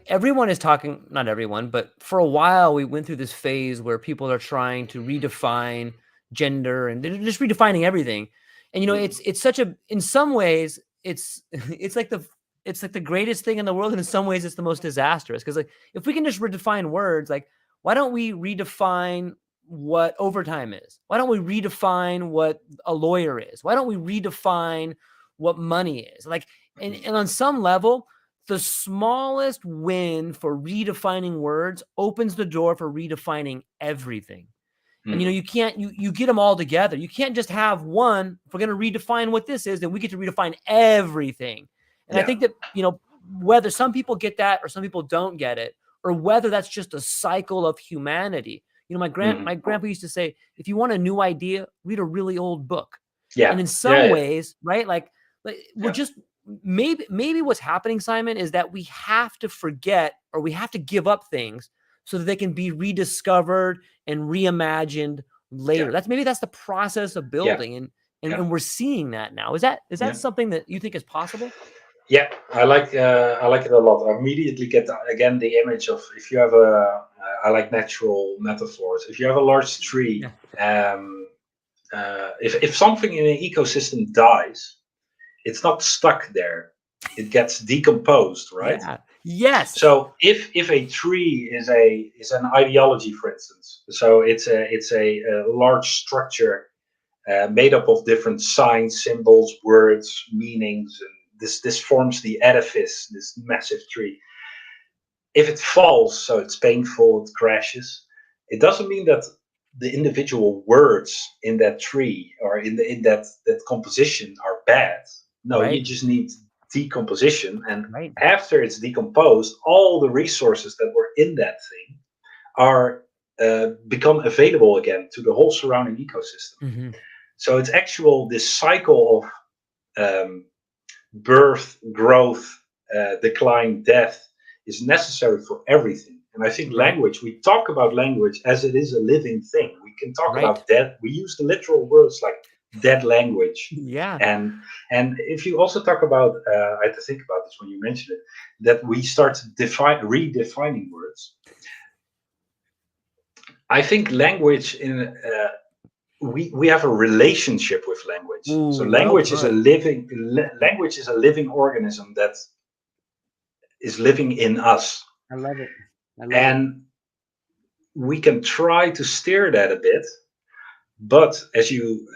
S1: Everyone is talking, not everyone, but for a while we went through this phase where people are trying to redefine gender and they're just redefining everything. And
S2: Mhm.
S1: it's such a in some ways it's like the greatest thing in the world, and in some ways it's the most disastrous because like if we can just redefine words, like why don't we redefine what overtime is? Why don't we redefine what a lawyer is? Why don't we redefine what money is? Like and on some level, the smallest win for redefining words opens the door for redefining everything. And
S2: Mhm.
S1: you can't you get them all together. You can't just have one. If we're going to redefine what this is, then we get to redefine everything. And I
S2: Yeah.
S1: think that whether some people get that or some people don't get it, or whether that's just a cycle of humanity. My
S2: Mhm.
S1: grandpa used to say, if you want a new idea, read a really old book. And
S2: Yeah.
S1: in
S2: Yeah.
S1: some
S2: Yeah.
S1: ways, right, like we're
S2: Yeah.
S1: just maybe what's happening, Simon, is that we have to forget or we have to give up things so that they can be rediscovered and reimagined
S2: Yeah.
S1: later. That's the process of
S2: Yeah.
S1: building, and
S2: Yeah.
S1: and we're seeing that now. Is that
S2: Yeah.
S1: something that you think is possible?
S2: Yeah, I like it a lot. I immediately get again the image of if you have I like natural metaphors. If you have a large tree,
S1: Yeah.
S2: if something in an ecosystem dies, it's not stuck there. It gets decomposed, right?
S1: Yeah. Yes.
S2: So if a tree is an ideology, for instance, so it's a large structure made up of different signs, symbols, words, meanings, and this forms the edifice, this massive tree. if it falls, so it's painful, it crashes, it doesn't mean that the individual words in that tree or in that composition are bad. No, you
S1: Right.
S2: just need decomposition, and
S1: Right.
S2: after it's decomposed, all the resources that were in that thing are become available again to the whole surrounding ecosystem.
S1: Hmm.
S2: So it's actual this cycle of birth, growth, decline, death is necessary for everything. And I think
S1: Right.
S2: language, we talk about language as it is a living thing. We can talk
S1: Right.
S2: about dead. We use the literal words like dead language.
S1: Yeah.
S2: And if you also talk about, I had to think about this when you mentioned it, that we start to redefining words. I think language we have a relationship with language. So
S1: Ooh, well
S2: language is a
S1: put.
S2: language is a living organism that is living in us,
S1: I love it. I love it.
S2: and we can try to steer that a bit. But as you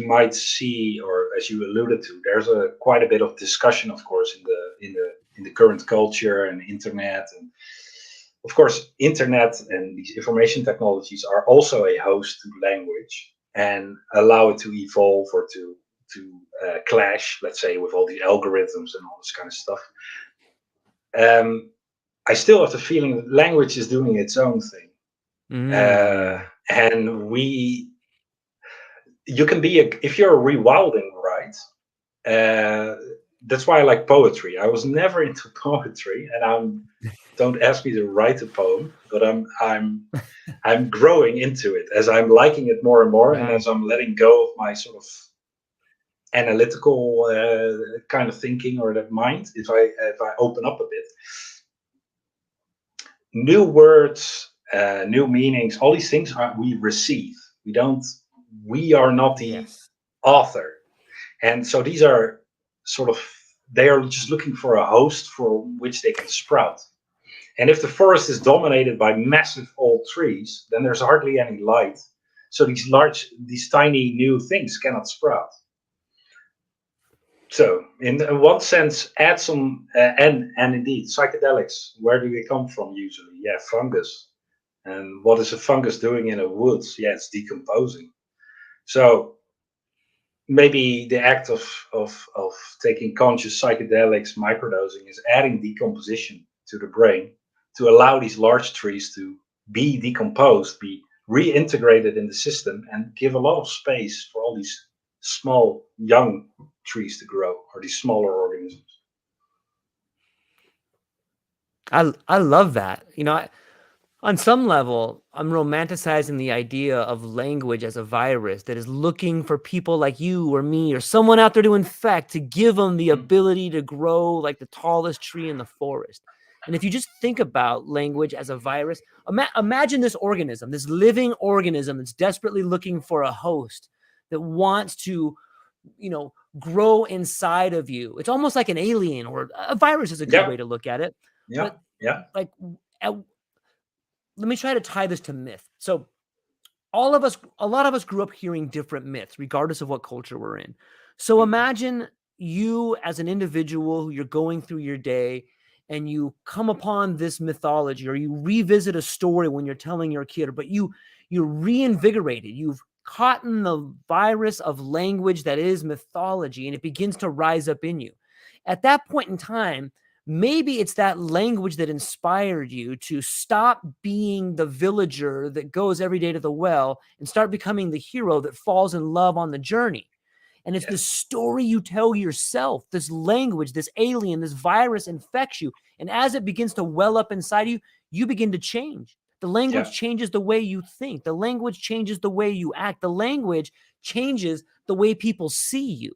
S2: might see, or as you alluded to, there's a quite a bit of discussion, of course, in the current culture and internet, and of course, internet and these information technologies are also a host to language and allow it to evolve or to clash, let's say, with all the algorithms and all this kind of stuff. Um, I still have the feeling that language is doing its own thing, uh,
S1: Mm.
S2: and you can be if you're a rewilding, right? Uh, that's why I like poetry. I was never into poetry, and don't ask me to write a poem, but I'm growing into it as I'm liking it more and more, and
S1: Yeah.
S2: as I'm letting go of my sort of analytical kind of thinking or that mind. If I open up a bit, new words, new meanings, all these things we receive. We don't. We are not the
S1: Yes.
S2: author, and so these are sort of they are just looking for a host for which they can sprout. And if the forest is dominated by massive old trees, then there's hardly any light. So these tiny new things cannot sprout. So, in one sense, add some, and indeed, psychedelics. Where do they come from usually? Yeah, fungus. And what is a fungus doing in a woods? Yeah, it's decomposing. So maybe the act of taking conscious psychedelics, microdosing, is adding decomposition to the brain to allow these large trees to be decomposed, be reintegrated in the system, and give a lot of space for all these small young trees to grow, or these smaller organisms.
S1: I love that. On some level, I'm romanticizing the idea of language as a virus that is looking for people like you or me or someone out there to infect, to give them the
S2: Mm.
S1: ability to grow like the tallest tree in the forest. And if you just think about language as a virus, imagine this organism, this living organism that's desperately looking for a host that wants to, grow inside of you. It's almost like an alien, or a virus is a good
S2: Yeah,
S1: way to look at it.
S2: yeah,
S1: But
S2: yeah.
S1: like, let me try to tie this to myth. So a lot of us grew up hearing different myths, regardless of what culture we're in. So
S2: Mm.
S1: imagine you as an individual who you're going through your day and you come upon this mythology, or you revisit a story when you're telling your kid, but you're reinvigorated. You've caught in the virus of language that is mythology, and it begins to rise up in you. At that point in time, maybe it's that language that inspired you to stop being the villager that goes every day to the well and start becoming the hero that falls in love on the journey. And it's this
S2: Yes,
S1: story you tell yourself, this language, this alien, this virus infects you. And as it begins to well up inside you, you begin to change. The
S2: yeah,
S1: language changes the way you think. The language changes the way you act. The language changes the way people see you.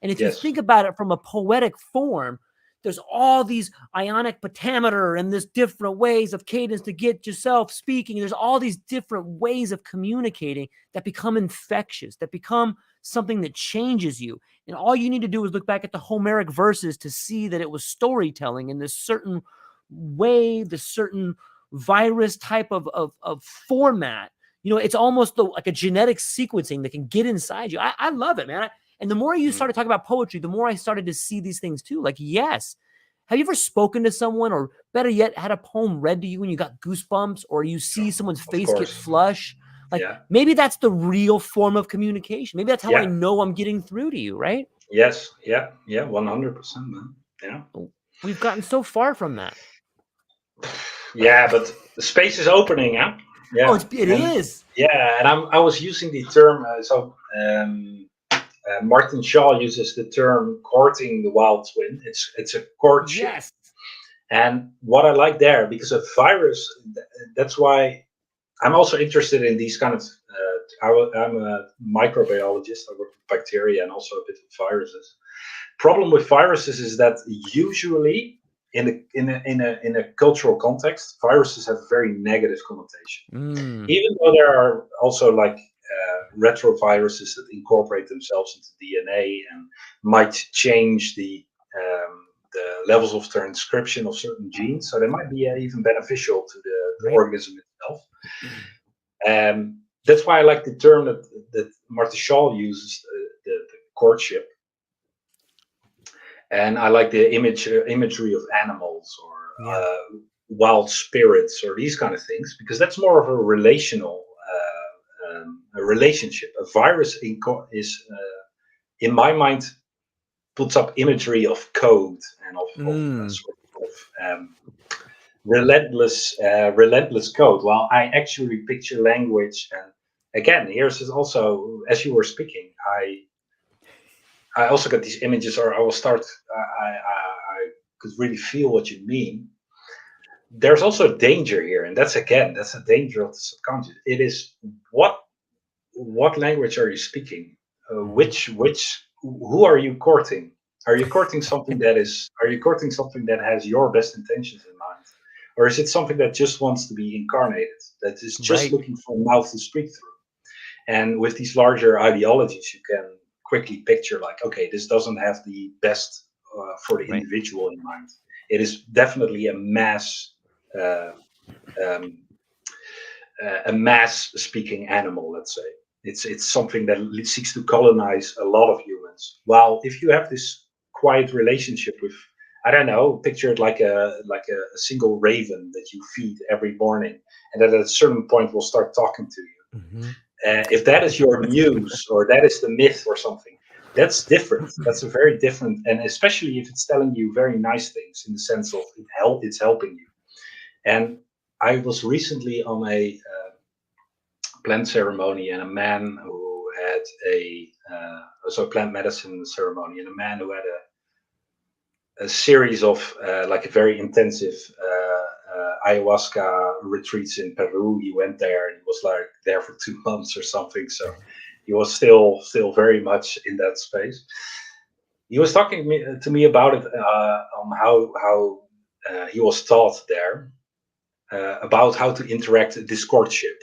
S1: And if you
S2: yes,
S1: think about it from a poetic form, there's all these ionic pentameter and there's different ways of cadence to get yourself speaking. There's all these different ways of communicating that become infectious, that become something that changes you. And all you need to do is look back at the Homeric verses to see that it was storytelling in this certain way, this certain virus type of format. It's almost like a genetic sequencing that can get inside you. I love it, man. And the more you
S2: mm.
S1: started talking about poetry, the more I started to see these things too. Like, yes, Have you ever spoken to someone, or better yet, had a poem read to you and you got goosebumps, or you see someone's
S2: Of
S1: face get
S2: course.
S1: flush? Like,
S2: Yeah.
S1: maybe that's the real form of communication. Maybe that's how I
S2: Yeah.
S1: know I'm getting through to you, right?
S2: Yes. Yeah. Yeah. 100%, man. Yeah.
S1: We've gotten so far from that.
S2: Yeah, but the space is opening, huh?
S1: Oh,
S2: Yeah,
S1: it
S2: and
S1: is.
S2: yeah, and I was using the term. Martin Shaw uses the term courting the wild twin. It's a courtship,
S1: Yes.
S2: and what I like there, because a virus. That's why I'm also interested in these kind of. I'm a microbiologist. I work with bacteria and also a bit with viruses. Problem with viruses is that usually in a cultural context, viruses have very negative connotation.
S1: Mm,
S2: Even though there are also like retroviruses that incorporate themselves into DNA and might change the levels of transcription of certain genes, so they might be even beneficial to the
S1: right.
S2: organism itself. That's why I like the term that Martin Shaw uses, the courtship, and I like the imagery of animals or
S1: Yeah.
S2: wild spirits or these kind of things, because that's more of a relational a relationship. A virus is in my mind puts up imagery of code and of
S1: Mm,
S2: sort of relentless code, while I actually picture language. And again, here's also, as you were speaking, I also got these images, or I will start. I could really feel what you mean. There's also danger here, and that's a danger of the subconscious. It is what language are you speaking?
S1: mhm.
S2: Who are you courting? Are you courting something that is? Are you courting something that has your best intentions in mind, or is it something that just wants to be incarnated? That is just
S1: Right.
S2: looking for a mouth to speak through. And with these larger ideologies, you can quickly picture like, okay, this doesn't have the best for the
S1: Right.
S2: individual in mind. It is definitely uh, um, a mass speaking animal. Let's say it's something that seeks to colonize a lot of humans. While if you have this quiet relationship with, I don't know, picture it like a single raven that you feed every morning, and that at a certain point will start talking to you.
S1: Mhm.
S2: If that is your muse or that is the myth or something, that's different. That's a very different, and especially if it's telling you very nice things in the sense of it's helping you. And I was recently on a plant ceremony, and a man who had a plant medicine ceremony, and a man who had a series of like a very intensive ayahuasca retreats in Peru. He went there and he was like there for 2 months or something. So he was still very much in that space. He was talking to me about it on how he was taught there about how to interact this courtship,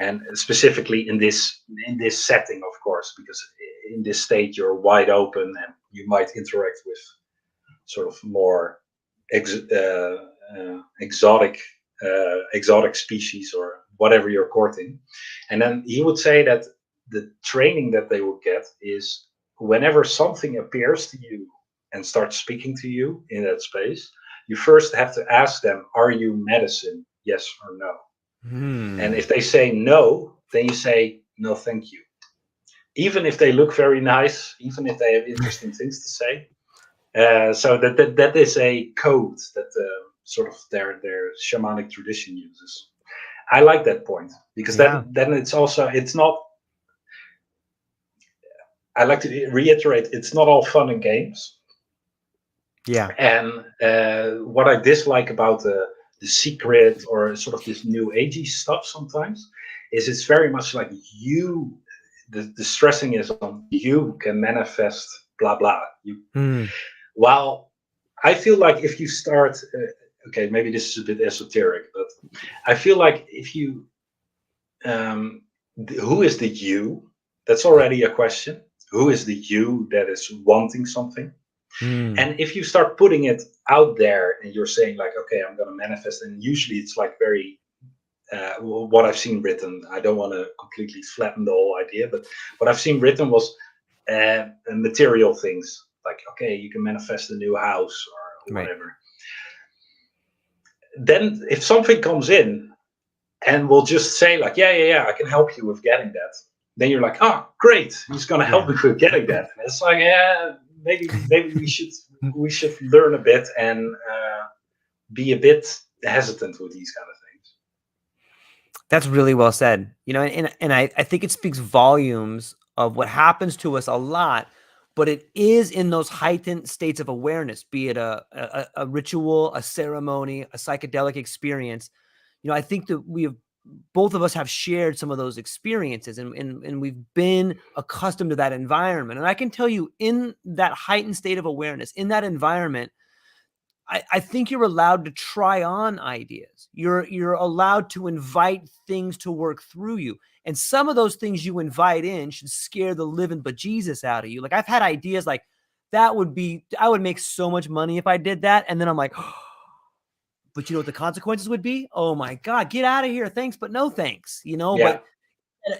S2: and specifically in this setting, of course, because in this state you're wide open and you might interact with sort of more exotic species or whatever you're courting. And then he would say that the training that they would get is whenever something appears to you and starts speaking to you in that space, you first have to ask them, are you medicine? Yes or no. And
S1: Hmm.
S2: if they say no, then you say, no, thank you. Even if they look very nice, even if they have interesting things to say, so that is a code that sort of their shamanic tradition uses. I like that point because
S1: Yeah.
S2: then it's not. I like to reiterate, it's not all fun and games.
S1: Yeah.
S2: And what I dislike about the secret or sort of this new agey stuff sometimes is it's very much like you. The stressing is on you can manifest blah blah.
S1: Hmm.
S2: While I feel like if you start, okay, maybe this is a bit esoteric, but I feel like if you, who is the you? That's already a question. Who is the you that is wanting something?
S1: Hmm.
S2: And if you start putting it out there and you're saying like, okay, I'm going to manifest, and usually it's like very, what I've seen written. I don't want to completely flatten the whole idea, but what I've seen written was material things like, okay, you can manifest a new house or
S1: Right.
S2: whatever. then if something comes in and will just say like, yeah, I can help you with getting that, then you're like, oh, great, he's gonna help me with getting that. And it's like, yeah, maybe we should learn a bit and be a bit hesitant with these kind of things.
S1: That's really well said. And I think it speaks volumes of what happens to us a lot, but it is in those heightened states of awareness, be it a ritual, a ceremony, a psychedelic experience. I think that both of us have shared some of those experiences, and we've been accustomed to that environment. And I can tell you, in that heightened state of awareness, in that environment, I think you're allowed to try on ideas. You're allowed to invite things to work through you. And some of those things you invite in should scare the living bejesus out of you. Like, I've had ideas like, I would make so much money if I did that. And then I'm like, oh, but you know what the consequences would be? Oh my God, get out of here. Thanks, but no thanks. But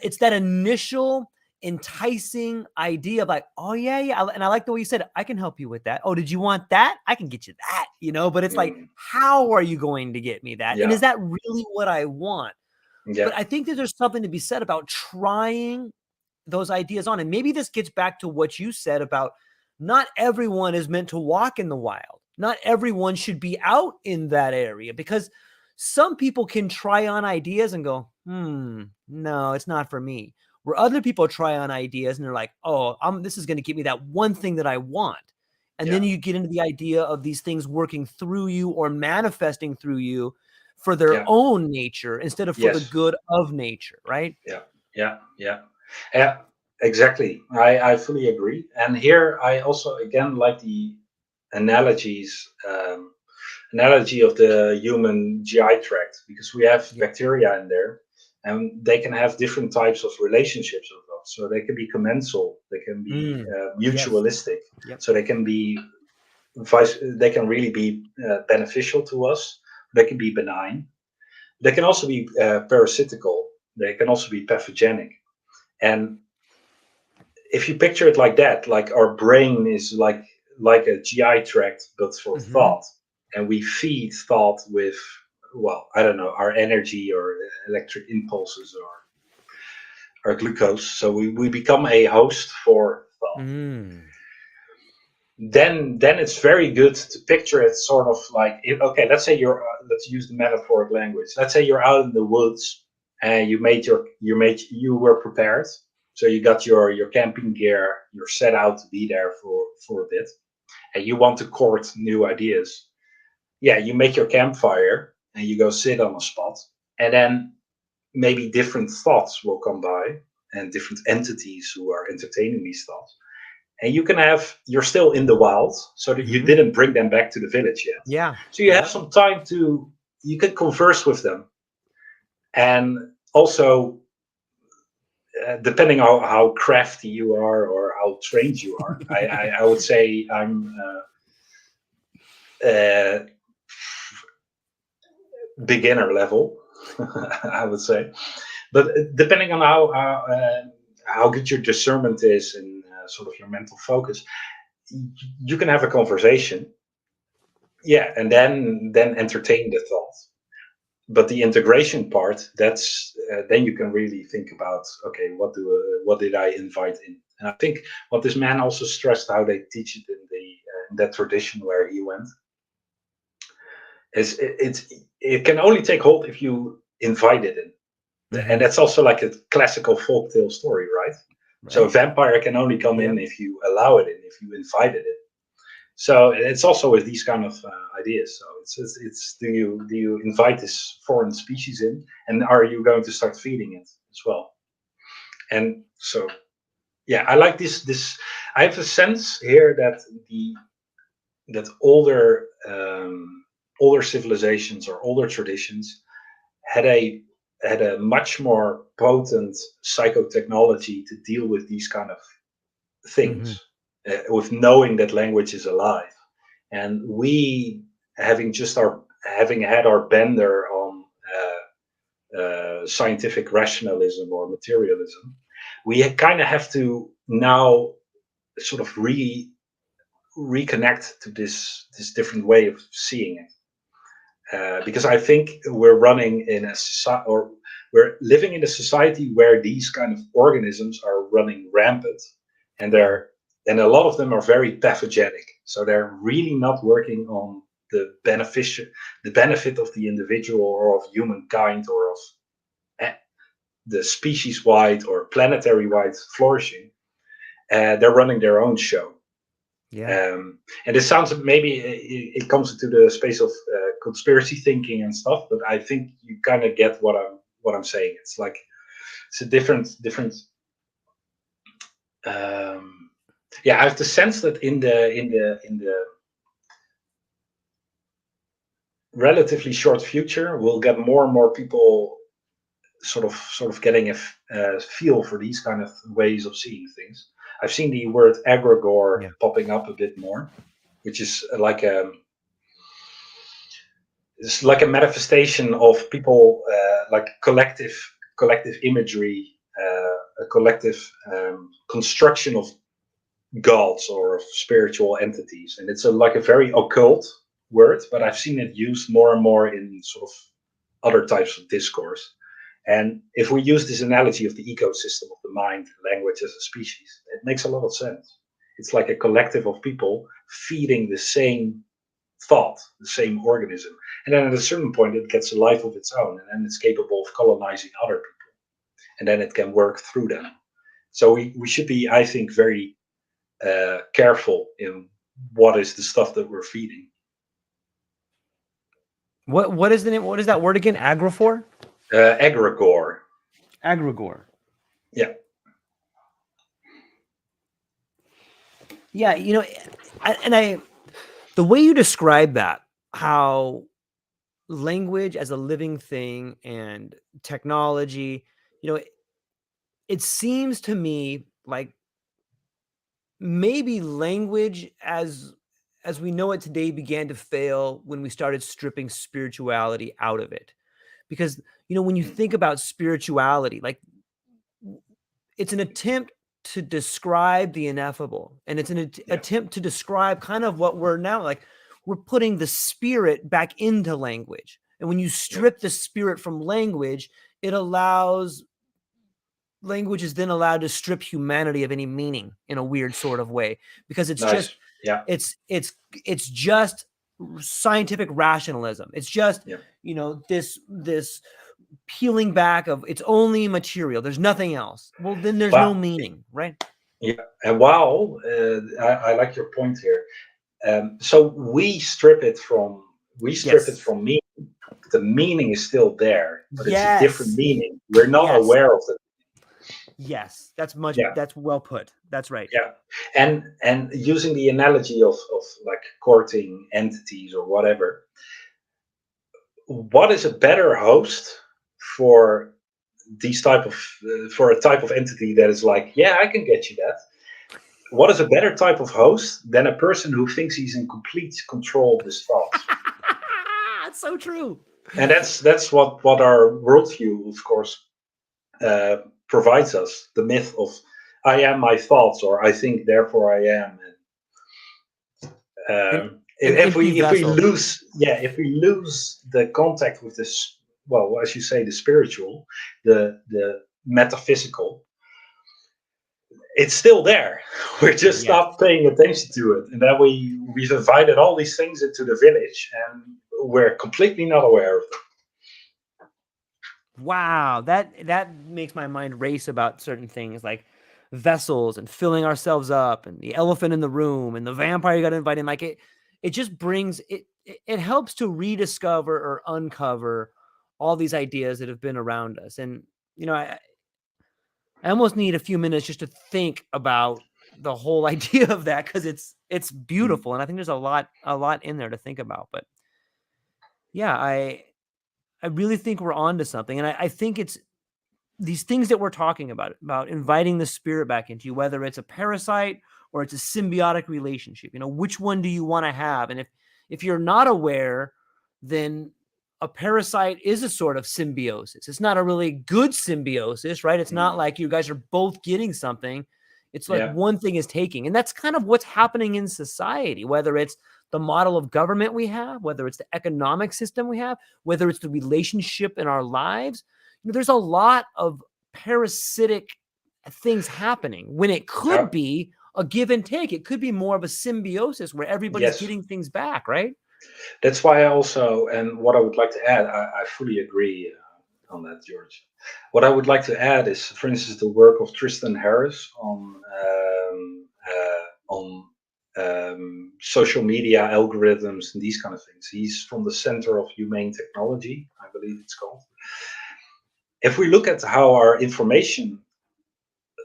S1: it's that initial enticing idea of like, oh yeah. And I like the way you said, I can help you with that. Oh, did you want that? I can get you that, but it's like, how are you going to get me that? And is that really what I want? But I think that there's something to be said about trying those ideas on. And maybe this gets back to what you said about not everyone is meant to walk in the wild. Not everyone should be out in that area, because some people can try on ideas and go, no, it's not for me. Where other people try on ideas and they're like, oh, this is going to give me that one thing that I want. And then you get into the idea of these things working through you or manifesting through you for their own nature instead of for the good of nature, right?
S2: Yeah, exactly. I fully agree. And here I also again like the analogies analogy of the human GI tract, because we have bacteria in there and they can have different types of relationships with us. So they can be commensal, they can be mutualistic, so they can be they can really be beneficial to us. They can be benign. They can also be parasitical. They can also be pathogenic. And if you picture it like that, like our brain is like a GI tract, but for thought, and we feed thought with, well, I don't know, our energy or electric impulses or glucose. So we become a host for thought. Then it's very good to picture it sort of like, okay, let's say let's use the metaphoric language. Let's say you're out in the woods and you were prepared. So you got your camping gear, you're set out to be there for a bit, and you want to court new ideas. Yeah, you make your campfire and you go sit on a spot, and then maybe different thoughts will come by and different entities who are entertaining these thoughts. And you're still in the wild, so that you didn't bring them back to the village yet.
S1: Yeah.
S2: So you have some time you can converse with them. And also, depending on how crafty you are or how trained you are, I would say I'm beginner level, I would say. But depending on how good your discernment is and sort of your mental focus, you can have a conversation, and then entertain the thought. But the integration part, that's then you can really think about, okay, what did I invite in? And I think what this man also stressed, how they teach it in that tradition where he went, is it can only take hold if you invite it in. And that's also like a classical folktale story, right? So a vampire can only come in if you allow it in, if you invite it in. So it's also with these kind of ideas. So it's do you invite this foreign species in, and are you going to start feeding it as well? And so, yeah, I like this. I have a sense here that older civilizations or older traditions had a much more potent psychotechnology to deal with these kind of things, with knowing that language is alive. And we, having had our bender on scientific rationalism or materialism, we kind of have to now sort of reconnect to this different way of seeing it. because I think we're running in a society, or we're living in a society where these kind of organisms are running rampant, and a lot of them are very pathogenic. So they're really not working on the benefit of the individual or of humankind or of the species-wide or planetary-wide flourishing. They're running their own show.
S1: Yeah.
S2: And it sounds, maybe it comes into the space of conspiracy thinking and stuff, but I think you kind of get what I'm saying. It's like it's a different. Yeah, I have the sense that in the relatively short future, we'll get more and more people sort of getting a feel for these kind of ways of seeing things. I've seen the word egregore popping up a bit more, which is like it's like a manifestation of people, like collective imagery, a collective construction of gods or of spiritual entities, and it's like a very occult word, but I've seen it used more and more in sort of other types of discourse. And if we use this analogy of the ecosystem of the mind, language as a species, it makes a lot of sense. It's like a collective of people feeding the same thought, the same organism. And then at a certain point, it gets a life of its own, and then it's capable of colonizing other people. And then it can work through them. So we should be, I think, very careful in what is the stuff that we're feeding.
S1: What is the name? What is that word again? Agrophore?
S2: Egregore.
S1: Egregore.
S2: Yeah.
S1: Yeah, you know, the way you describe that, how language as a living thing and technology, you know, it seems to me like maybe language as we know it today began to fail when we started stripping spirituality out of it. Because, you know, when you think about spirituality, like it's an attempt to describe the ineffable, and it's an attempt to describe kind of what we're now like. We're putting the spirit back into language, and when you strip the spirit from language, it allows language is then allowed to strip humanity of any meaning in a weird sort of way, because it's just it's just scientific rationalism. It's just you know, this peeling back of it's only material, there's nothing else. Well, then there's no meaning, right?
S2: Yeah. And wow, I like your point here. So we strip it from meaning. The meaning is still there, but it's a different meaning. We're not aware of it.
S1: Yes, that's that's well put. That's right.
S2: Yeah. And using the analogy of like courting entities or whatever, what is a better host for these type of for a type of entity that is like, yeah, I can get you that. What is a better type of host than a person who thinks he's in complete control of his thoughts?
S1: That's so true.
S2: And that's what our worldview, of course, provides us. The myth of I am my thoughts, or I think, therefore I am. If we lose the contact with this, well, as you say, the spiritual, the metaphysical, it's still there. We're just not paying attention to it, and then we've invited all these things into the village, and we're completely not aware of them.
S1: Wow, that makes my mind race about certain things like vessels and filling ourselves up, and the elephant in the room, and the vampire you got to invite in. Like it just brings it helps to rediscover or uncover all these ideas that have been around us. And you know, I almost need a few minutes just to think about the whole idea of that, because it's beautiful, and I think there's a lot in there to think about. But yeah, I really think we're on to something, and I think it's these things that we're talking about inviting the spirit back into you, whether it's a parasite or it's a symbiotic relationship. You know, which one do you want to have? And if you're not aware, then a parasite is a sort of symbiosis. It's not a really good symbiosis, right? It's not like you guys are both getting something. It's like one thing is taking. And that's kind of what's happening in society, whether it's the model of government we have, whether it's the economic system we have, whether it's the relationship in our lives, there's a lot of parasitic things happening when it could be a give and take. It could be more of a symbiosis where everybody's getting things back, right?
S2: That's why I also, and what I would like to add, I fully agree on that, George. What I would like to add is, for instance, the work of Tristan Harris on social media algorithms and these kind of things. He's from the Center of Humane Technology, I believe it's called. If we look at how our information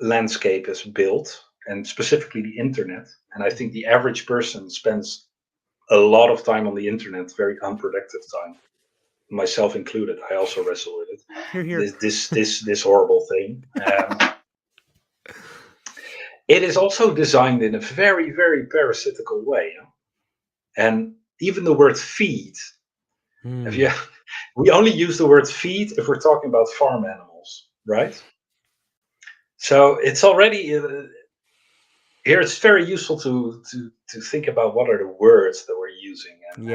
S2: landscape is built, and specifically the internet, and I think the average person spends a lot of time on the internet, very unproductive time, myself included. I also wrestle with it.
S1: Hear, hear.
S2: This horrible thing. It is also designed in a very, very parasitical way. And even the word feed, we only use the word feed if we're talking about farm animals, right? So it's already here. It's very useful to think about what are the words that we're using, and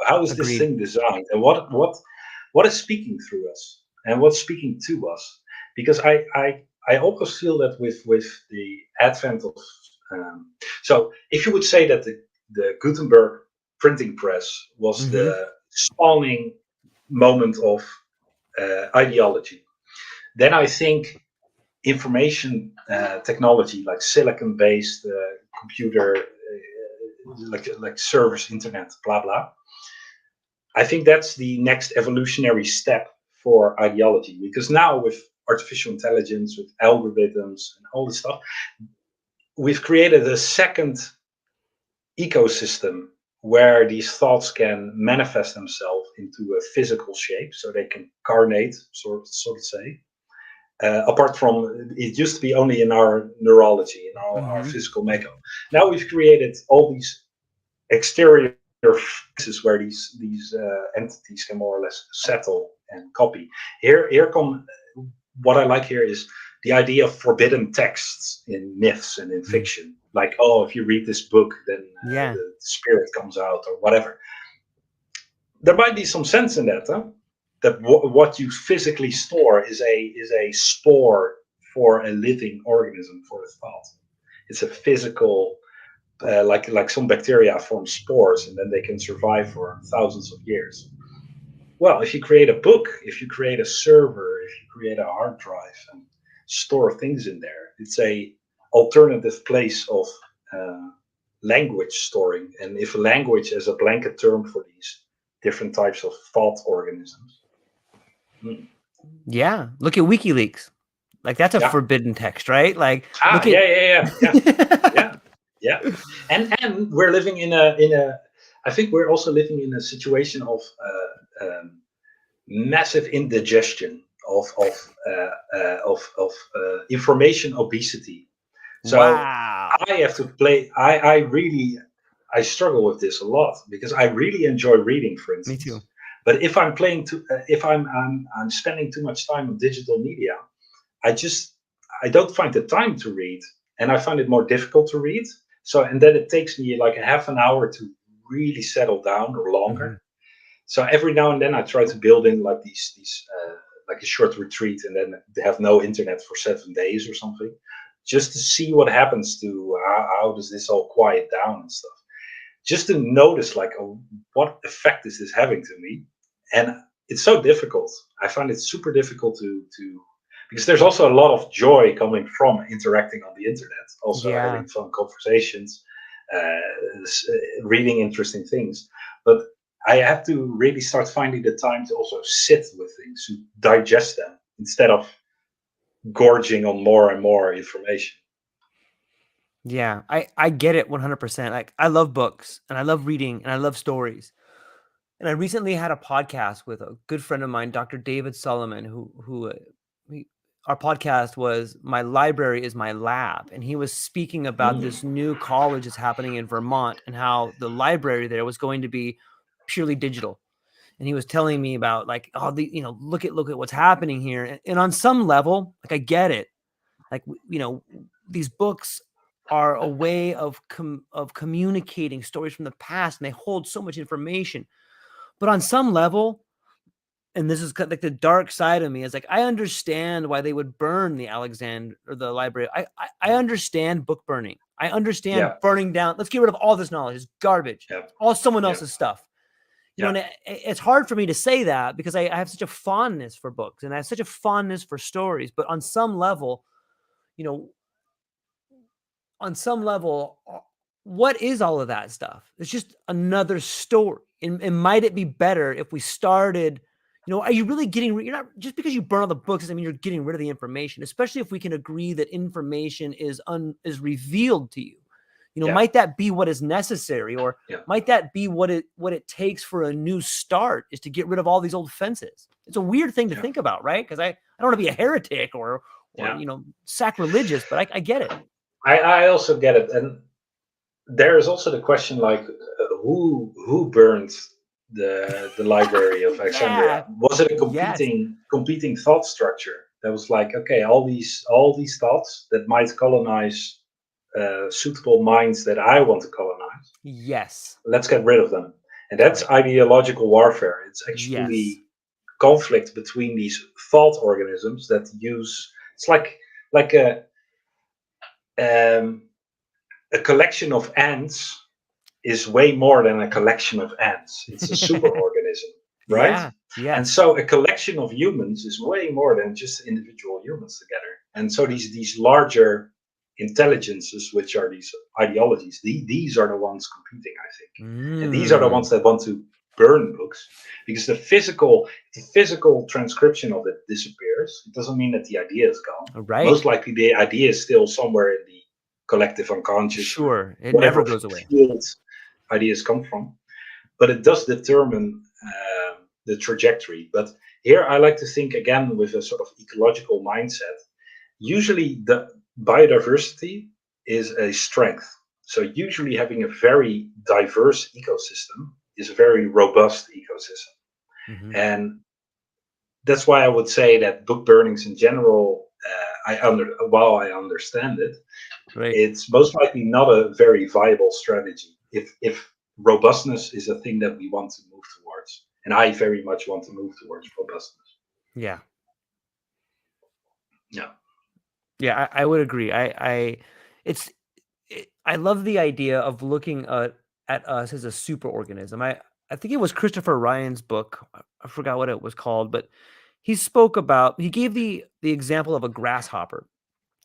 S2: how is this thing designed, and what is speaking through us, and what's speaking to us. Because I always feel that with the advent of so if you would say that the Gutenberg printing press was the spawning moment of ideology, then I think information technology like silicon-based computer, like servers, internet, blah blah. I think that's the next evolutionary step for ideology, because now with artificial intelligence, with algorithms and all this stuff, we've created a second ecosystem where these thoughts can manifest themselves into a physical shape, so they can carnate, sort of say. Apart from, it used to be only in our neurology, in our physical makeup. Now we've created all these exterior places where these entities can more or less settle and copy. Here come what I like here is the idea of forbidden texts in myths and in fiction. Like, oh, if you read this book, then the spirit comes out or whatever. There might be some sense in that, huh? That what you physically store is a spore for a living organism, for a thought. It's a physical, like some bacteria form spores and then they can survive for thousands of years. Well, if you create a book, if you create a server, if you create a hard drive and store things in there, it's a alternative place of language storing. And if language is a blanket term for these different types of thought organisms.
S1: Yeah, look at WikiLeaks. Like that's a forbidden text, right? Like, look
S2: at yeah. And we're living in a. I think we're also living in a situation of massive indigestion of information obesity. So
S1: wow.
S2: I have to play. I struggle with this a lot because I really enjoy reading, for instance.
S1: Me too.
S2: But if I'm if I'm spending too much time on digital media, I don't find the time to read, and I find it more difficult to read. So, and then it takes me like a half an hour to really settle down, or longer. So every now and then I try to build in like these like a short retreat, and then they have no internet for 7 days or something, just to see what happens to how does this all quiet down and stuff. Just to notice like what effect is this having to me. And it's so difficult. I find it super difficult to because there's also a lot of joy coming from interacting on the internet, also having fun conversations, reading interesting things. But I have to really start finding the time to also sit with things, to digest them, instead of gorging on more and more information.
S1: Yeah, I get it 100%. Like, I love books and I love reading and I love stories. And I recently had a podcast with a good friend of mine, Dr. David Solomon, who our podcast was "My Library is My Lab," and he was speaking about this new college that's happening in Vermont and how the library there was going to be purely digital. And he was telling me about like, oh, look at what's happening here. And on some level, like, I get it. Like, these books are a way of communicating stories from the past, and they hold so much information. But on some level, and this is like the dark side of me, is like I understand why they would burn the Alexander or the library. I understand book burning. I understand
S2: Yeah,
S1: burning down. Let's get rid of all this knowledge. It's garbage.
S2: yeah,
S1: It's all someone
S2: yeah,
S1: else's stuff. You know,
S2: yeah,
S1: and it's hard for me to say that because I have such a fondness for books and I have such a fondness for stories. But on some level, you know, on some level, what is all of that stuff? It's just another story. And might it be better if we started, you know, are you really getting, you're not, just because you burn all the books doesn't mean you're getting rid of the information, especially if we can agree that information is revealed to you. You know,
S2: yeah,
S1: might that be what is necessary, or
S2: yeah,
S1: might that be what it takes for a new start, is to get rid of all these old fences? It's a weird thing to
S2: yeah,
S1: think about, right? Because I don't want to be a heretic or
S2: yeah.
S1: you know, sacrilegious, but I get it.
S2: I also get it, and there is also the question like who burned the Library of
S1: Yeah.
S2: Alexandria? Was it a
S1: Yes.
S2: competing thought structure that was like, okay, all these thoughts that might colonize suitable minds that I want to colonize,
S1: Yes.
S2: let's get rid of them. And that's
S1: Right.
S2: ideological warfare. It's
S1: Yes.
S2: actually conflict between these thought organisms that use. It's like um, a collection of ants is way more than a collection of ants. It's a superorganism, right?
S1: Yeah.
S2: And
S1: Yes.
S2: so a collection of humans is way more than just individual humans together. And so these larger intelligences, which are these ideologies, these are the ones competing, I think. And these are the
S1: Mm.
S2: ones that want to burn books because the physical transcription of it disappears. It doesn't mean that the idea is gone.
S1: Right.
S2: Most likely the idea is still somewhere in the collective unconscious or
S1: Sure. It never
S2: whatever
S1: goes away.
S2: field ideas come from, but it does determine the trajectory. But here I like to think again with a sort of ecological mindset. Usually, the biodiversity is a strength. So, usually, having a very diverse ecosystem is a very robust ecosystem.
S1: Hmm.
S2: And that's why I would say that book burnings in general, while I understand it,
S1: Right.
S2: it's most likely not a very viable strategy if robustness is a thing that we want to move towards. And I very much want to move towards robustness.
S1: Yeah.
S2: Yeah.
S1: Yeah. I would agree. It's, I love the idea of looking at us as a superorganism. I think it was Christopher Ryan's book. I forgot what it was called, but he gave the example of a grasshopper.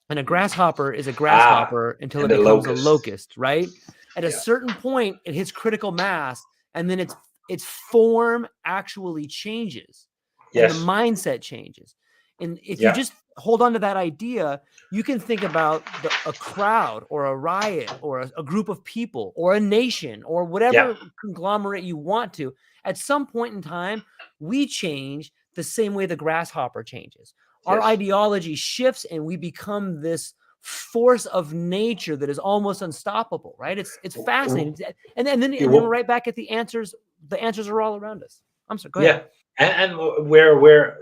S1: And a grasshopper is a
S2: Ah,
S1: grasshopper until it
S2: and the
S1: becomes a
S2: locust.
S1: locust, right? At a
S2: Yeah.
S1: certain point, it hits critical mass, and then its form actually changes, and the
S2: Yes.
S1: mindset changes. And if you
S2: Yeah.
S1: just hold on to that idea, you can think about a crowd or a riot or a group of people or a nation or
S2: Yeah.
S1: whatever conglomerate you want to. At some point in time, we change the same way the grasshopper changes. Our
S2: Yes.
S1: ideology shifts and we become this force of nature that is almost unstoppable, right? It's fascinating. And then we're right back at the answers. The answers are all around us. I'm sorry, go ahead.
S2: Yeah. And we're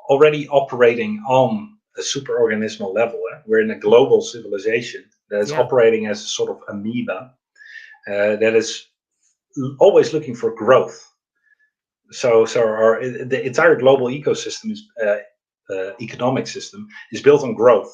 S2: already operating on a superorganismal level. Eh? We're in a global civilization that is
S1: Yeah.
S2: operating as a sort of amoeba that is always looking for growth. So the entire global ecosystem is economic system is built on growth,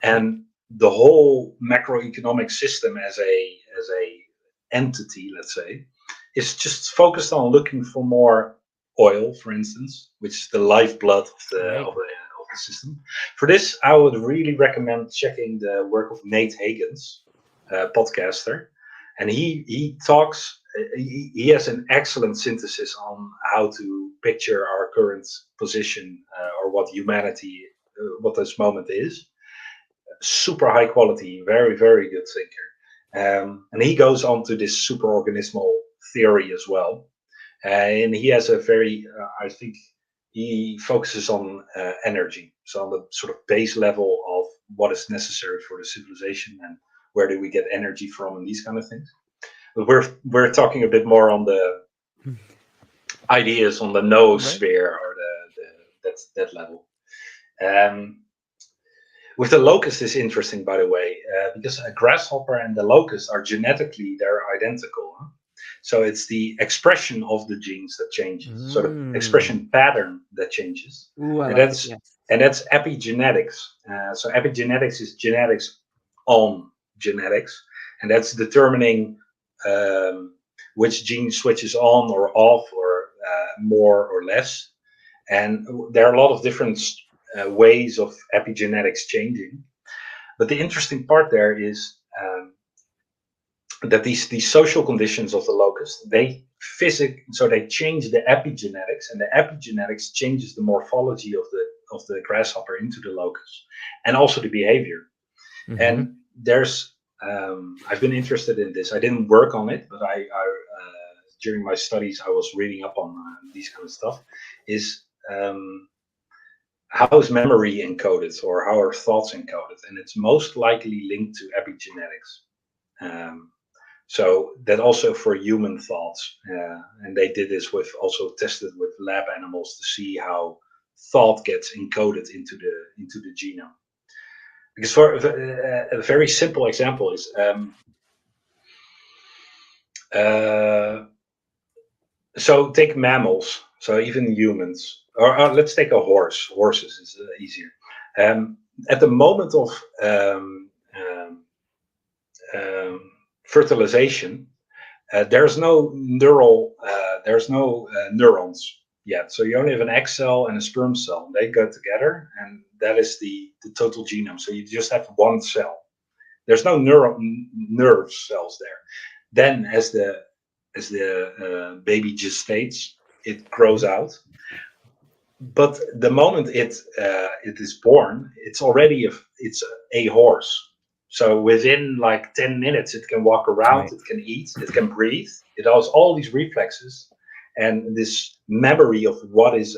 S1: Right.
S2: and the whole macroeconomic system as a entity, let's say, is just focused on looking for more oil, for instance, which is the lifeblood of the
S1: Right.
S2: of the, of the system. For this, I would really recommend checking the work of Nate Higgins, podcaster, and he talks. He has an excellent synthesis on how to picture our current position or what humanity, what this moment is. Super high quality, very, very good thinker. And he goes on to this superorganismal theory as well. And he has a very, I think, he focuses on energy. So on the sort of base level of what is necessary for the civilization and where do we get energy from and these kind of things. But we're talking a bit more on the ideas on the
S1: Right.
S2: noosphere or the that level. Um, With the locust is interesting, by the way, because a grasshopper and the locust are genetically they're identical. Huh? So it's the expression of the genes that changes, so the
S1: Mm.
S2: expression pattern that changes,
S1: Ooh, I
S2: and
S1: like it.
S2: that's
S1: Yes.
S2: epigenetics. So epigenetics is genetics on genetics, and that's determining um, which gene switches on or off, or more or less. And there are a lot of different ways of epigenetics changing. But the interesting part there is that these social conditions of the locust, so they change the epigenetics, and the epigenetics changes the morphology of the grasshopper into the locust, and also the behavior.
S1: Mm-hmm.
S2: And there's I've been interested in this. I didn't work on it, but during my studies I was reading up on these kind of stuff. Is how is memory encoded, or how are thoughts encoded? And it's most likely linked to epigenetics. Um, so that also for human thoughts, and they did this with also tested with lab animals to see how thought gets encoded into the genome. Because for a very simple example is uh, so take mammals, so even humans, or let's take a horse. Horses is easier. At the moment of um, fertilization, there's no neurons yet. So you only have an egg cell and a sperm cell. They go together, and that is the total genome. So you just have one cell. There's no nerve cells there. Then, as the baby gestates, it grows
S1: Mm-hmm.
S2: out. But the moment it is born, it's a horse. So within like 10 minutes, it can walk around,
S1: Right.
S2: it can eat, it can breathe. It has all these reflexes and this memory of what is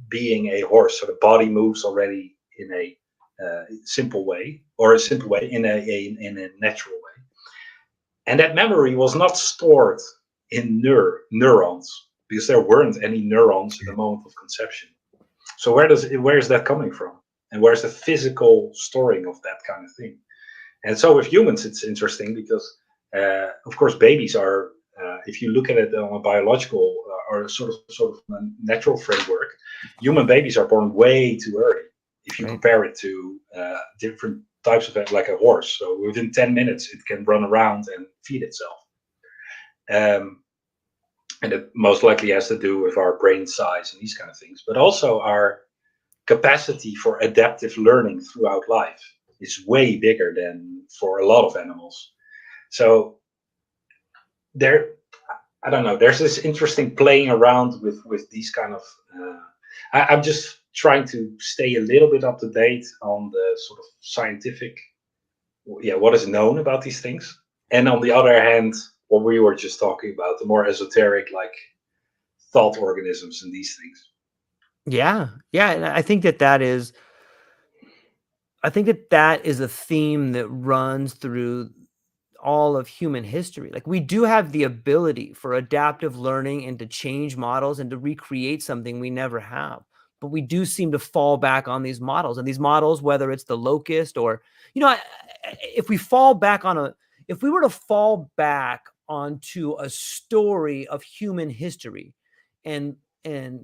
S2: being a horse. So the body moves already in a simple way, or a simple way in a natural way. And that memory was not stored in neurons, because there weren't any neurons at the moment of conception. So where is that coming from? And where's the physical storing of that kind of thing? And so with humans, it's interesting because, of course, babies are. If you look at it on a biological or sort of a natural framework, human babies are born way too early. If you
S1: Right.
S2: compare it to different types of like a horse, so within 10 minutes it can run around and feed itself. Um, and it most likely has to do with our brain size and these kind of things, but also our capacity for adaptive learning throughout life is way bigger than for a lot of animals. So there, I don't know. There's this interesting playing around with these kind of. I'm just trying to stay a little bit up to date on the sort of scientific, yeah, what is known about these things, and on the other hand, what we were just talking about, the more esoteric, like thought organisms and these things.
S1: Yeah. Yeah. And I think that is a theme that runs through all of human history. Like, we do have the ability for adaptive learning and to change models and to recreate something we never have. But we do seem to fall back on these models, and these models, whether it's the locust or, if we fall back on if we were to fall back onto a story of human history and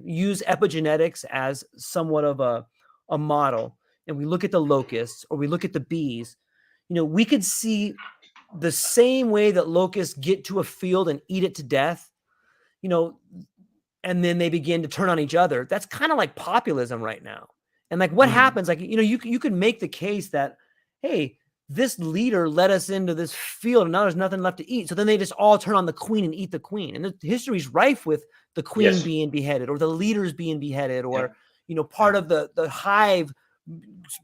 S1: use epigenetics as somewhat of a model, and we look at the locusts or we look at the bees, we could see the same way that locusts get to a field and eat it to death, you know, and then they begin to turn on each other. That's kind of like populism right now. And like, what
S2: Mm.
S1: happens? Like, you could make the case that, hey, this leader led us into this field and now there's nothing left to eat. So then they just all turn on the queen and eat the queen. And the history's rife with the queen
S2: Yes.
S1: being beheaded, or the leaders being beheaded,
S2: Yeah.
S1: or,
S2: Yeah.
S1: part of the hive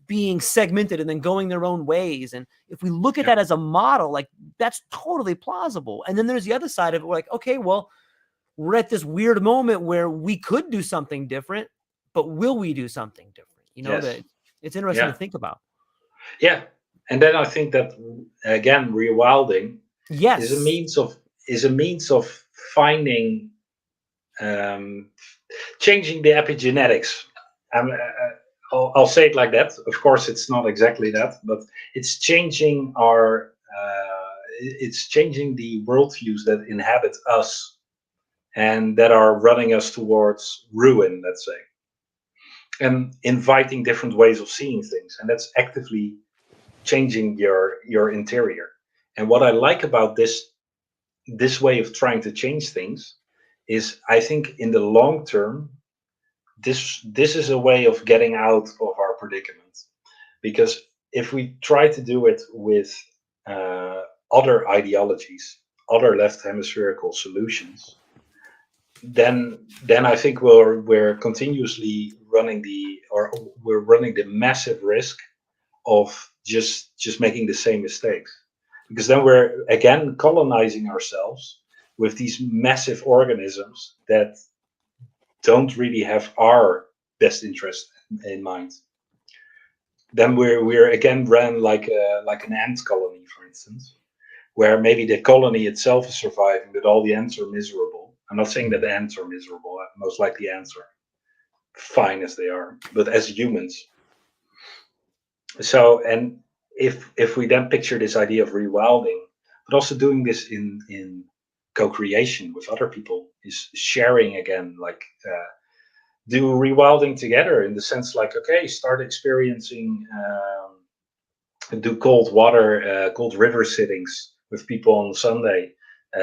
S1: being segmented and then going their own ways. And if we look at
S2: Yeah.
S1: that as a model, like, that's totally plausible. And then there's the other side of it. We're like, okay, well, we're at this weird moment where we could do something different, but will we do something different?
S2: Yes.
S1: That it's interesting to
S2: Yeah.
S1: think about.
S2: Yeah. And then I think that again, rewilding is a
S1: Yes.
S2: means of finding changing the epigenetics. I'll say it like that. Of course, it's not exactly that, but it's changing it's changing the worldviews that inhabit us and that are running us towards ruin, let's say, and inviting different ways of seeing things, and that's actively changing your interior. And what I like about this way of trying to change things is, I think in the long term, this is a way of getting out of our predicament. Because if we try to do it with uh, other ideologies, other left hemispherical solutions, then I think we're continuously running the massive risk of just making the same mistakes. Because then we're again colonizing ourselves with these massive organisms that don't really have our best interest in mind. Then we're again ran like an ant colony, for instance, where maybe the colony itself is surviving, but all the ants are miserable. I'm not saying that the ants are miserable. Most likely ants are fine as they are, but as humans. So, and if we then picture this idea of rewilding, but also doing this in co-creation with other people, is sharing again, like do rewilding together, in the sense like, okay, start experiencing, do cold river sittings with people on Sunday,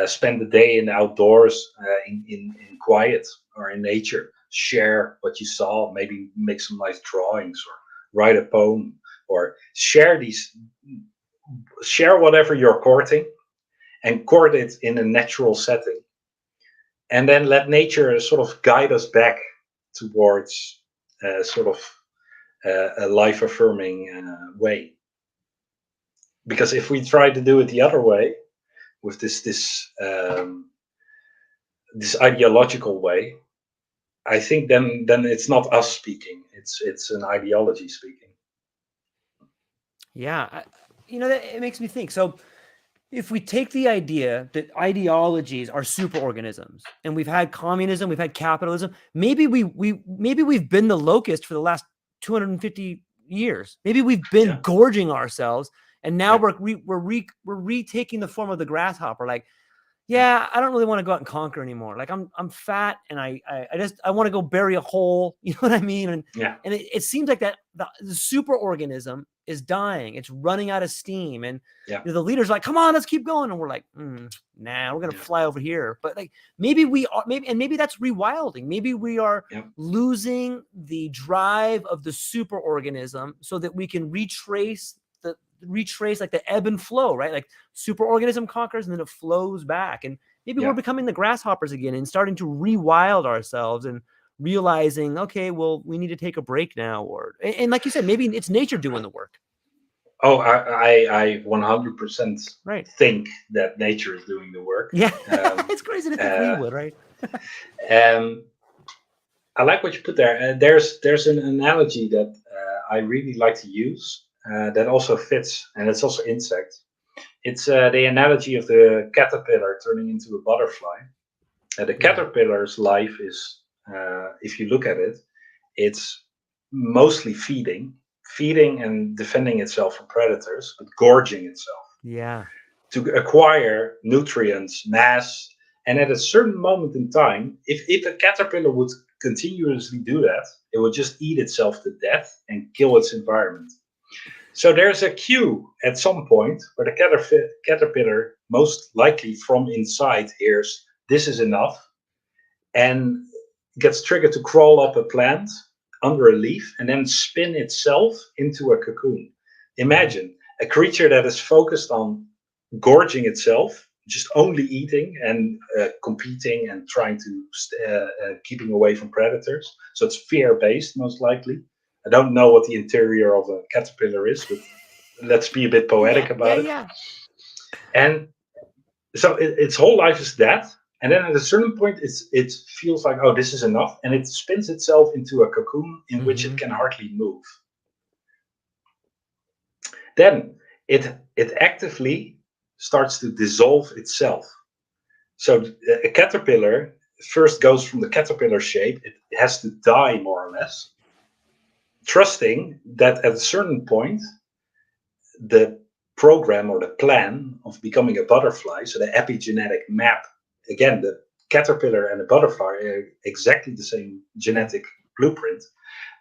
S2: spend the day in the outdoors, in quiet or in nature, share what you saw, maybe make some nice drawings or write a poem, or share whatever you're courting, and court it in a natural setting, and then let nature sort of guide us back towards sort of a life affirming way. Because if we try to do it the other way, with this ideological way, I think then it's not us speaking, it's an ideology speaking.
S1: Yeah, that it makes me think. So if we take the idea that ideologies are superorganisms, and we've had communism, we've had capitalism, maybe we've been the locust for the last 250 years. Maybe we've been gorging ourselves, and now we're retaking the form of the grasshopper. Like, yeah, I don't really want to go out and conquer anymore. Like, I'm fat, and I want to go bury a hole. You know what I mean? And it seems like that the superorganism is dying. It's running out of steam, and the leader's like, "Come on, let's keep going." And we're like, "Nah, we're gonna fly over here." But like, maybe we are, maybe that's rewilding. Maybe we are losing the drive of the superorganism, so that we can retrace like the ebb and flow, right? Like, superorganism conquers and then it flows back, and maybe we're becoming the grasshoppers again and starting to rewild ourselves and realizing, okay, well, we need to take a break now, and like you said, maybe it's nature doing the work.
S2: Oh, I 100% think that nature is doing the work.
S1: Yeah, it's crazy to think we would, right?
S2: I like what you put there. There's an analogy that I really like to use that also fits, and it's also insect. It's the analogy of the caterpillar turning into a butterfly. The caterpillar's life is, if you look at it, it's mostly feeding and defending itself from predators, but gorging itself.
S1: Yeah.
S2: To acquire nutrients, mass, and at a certain moment in time, if a caterpillar would continuously do that, it would just eat itself to death and kill its environment. So there's a cue at some point where the caterpillar, most likely from inside, hears this is enough, and gets triggered to crawl up a plant under a leaf and then spin itself into a cocoon. Imagine a creature that is focused on gorging itself, just only eating and competing and trying to keeping away from predators. So it's fear-based, most likely. I don't know what the interior of a caterpillar is, but let's be a bit poetic about it.
S1: Yeah.
S2: And so its whole life is that. And then at a certain point, it feels like, oh, this is enough. And it spins itself into a cocoon in which it can hardly move. Then it actively starts to dissolve itself. So a caterpillar first goes from the caterpillar shape. It has to die, more or less. trusting that at a certain point, the program or the plan of becoming a butterfly, so the epigenetic map, again, the caterpillar and the butterfly are exactly the same genetic blueprint,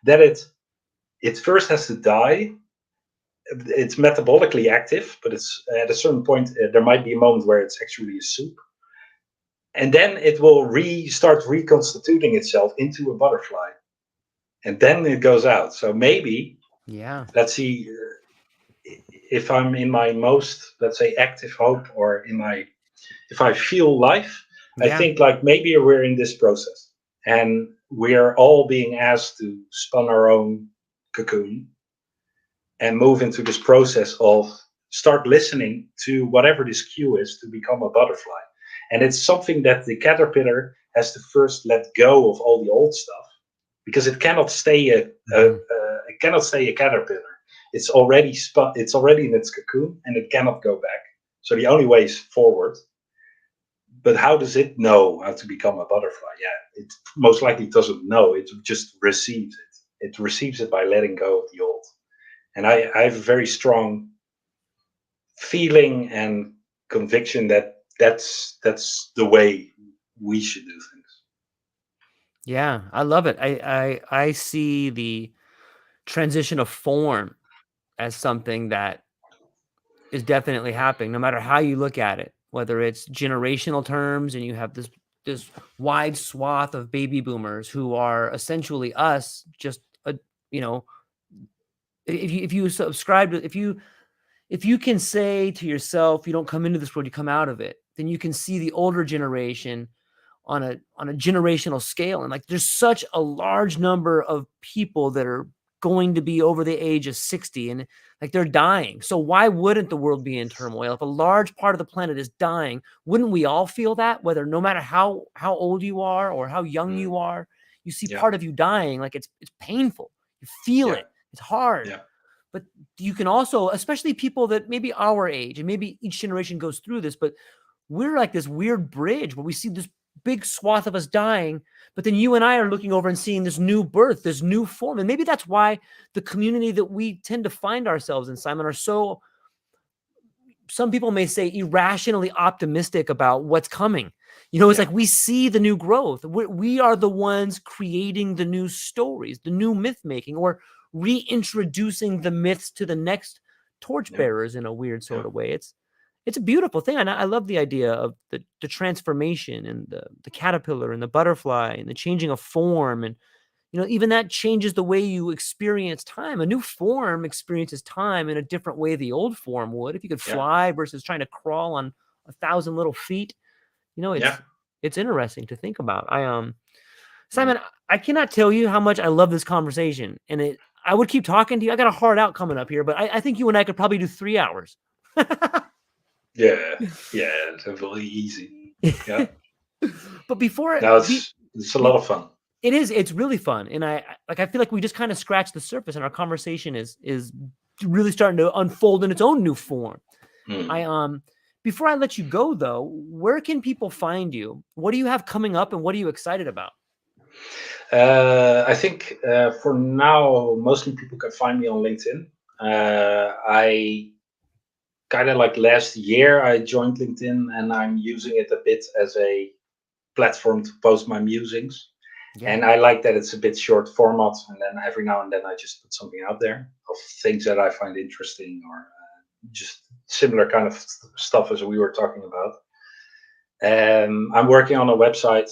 S2: that it first has to die. It's metabolically active, but it's at a certain point, there might be a moment where it's actually a soup. And then it will start reconstituting itself into a butterfly. And then it goes out. So maybe, let's see, if I'm in my most, let's say, active hope, or if I feel life, I think like maybe we're in this process. And we're all being asked to spun our own cocoon and move into this process of start listening to whatever this cue is to become a butterfly. And it's something that the caterpillar has to first let go of all the old stuff, because it cannot stay a caterpillar. It's already it's already in its cocoon, and it cannot go back. So the only way is forward. But how does it know how to become a butterfly? Yeah, it most likely doesn't know. It just receives it. It receives it by letting go of the old. And I have a very strong feeling and conviction that that's the way we should do things.
S1: Yeah, I love it. I see the transition of form as something that is definitely happening, no matter how you look at it, whether it's generational terms and you have this wide swath of baby boomers who are essentially us, just you know, if you subscribe to, if you can say to yourself, you don't come into this world, you come out of it, then you can see the older generation on a generational scale. And like, there's such a large number of people that are going to be over the age of 60, and like they're dying. So why wouldn't the world be in turmoil? If a large part of the planet is dying, wouldn't we all feel that? Whether, no matter how old you are or how young you are, you see part of you dying. Like it's painful. You feel it. It's hard.
S2: Yeah.
S1: But you can also, especially people that maybe our age, and maybe each generation goes through this, but we're like this weird bridge where we see this big swath of us dying, but then you and I are looking over and seeing this new birth, this new form. And maybe that's why the community that we tend to find ourselves in, Simon, are so, some people may say, irrationally optimistic about what's coming. It's like we see the new growth. We are the ones creating the new stories, the new myth making, or reintroducing the myths to the next torchbearers in a weird sort of way. It's a beautiful thing. And I love the idea of the transformation and the caterpillar and the butterfly and the changing of form. And, even that changes the way you experience time. A new form experiences time in a different way the old form would. If you could fly versus trying to crawl on 1,000 little feet, it's interesting to think about. Simon, I cannot tell you how much I love this conversation. And I would keep talking to you. I got a hard out coming up here, but I think you and I could probably do 3 hours.
S2: Yeah, it's really easy. Yeah.
S1: But before
S2: it's a lot of fun.
S1: It is. It's really fun. And I feel like we just kind of scratched the surface, and our conversation is really starting to unfold in its own new form. Before I let you go, though, where can people find you? What do you have coming up, and what are you excited about?
S2: I think for now, mostly people can find me on LinkedIn. I kind of like last year, I joined LinkedIn, and I'm using it a bit as a platform to post my musings. Yeah. And I like that it's a bit short format, and then every now and then I just put something out there of things that I find interesting, or just similar kind of stuff as we were talking about. I'm working on a website,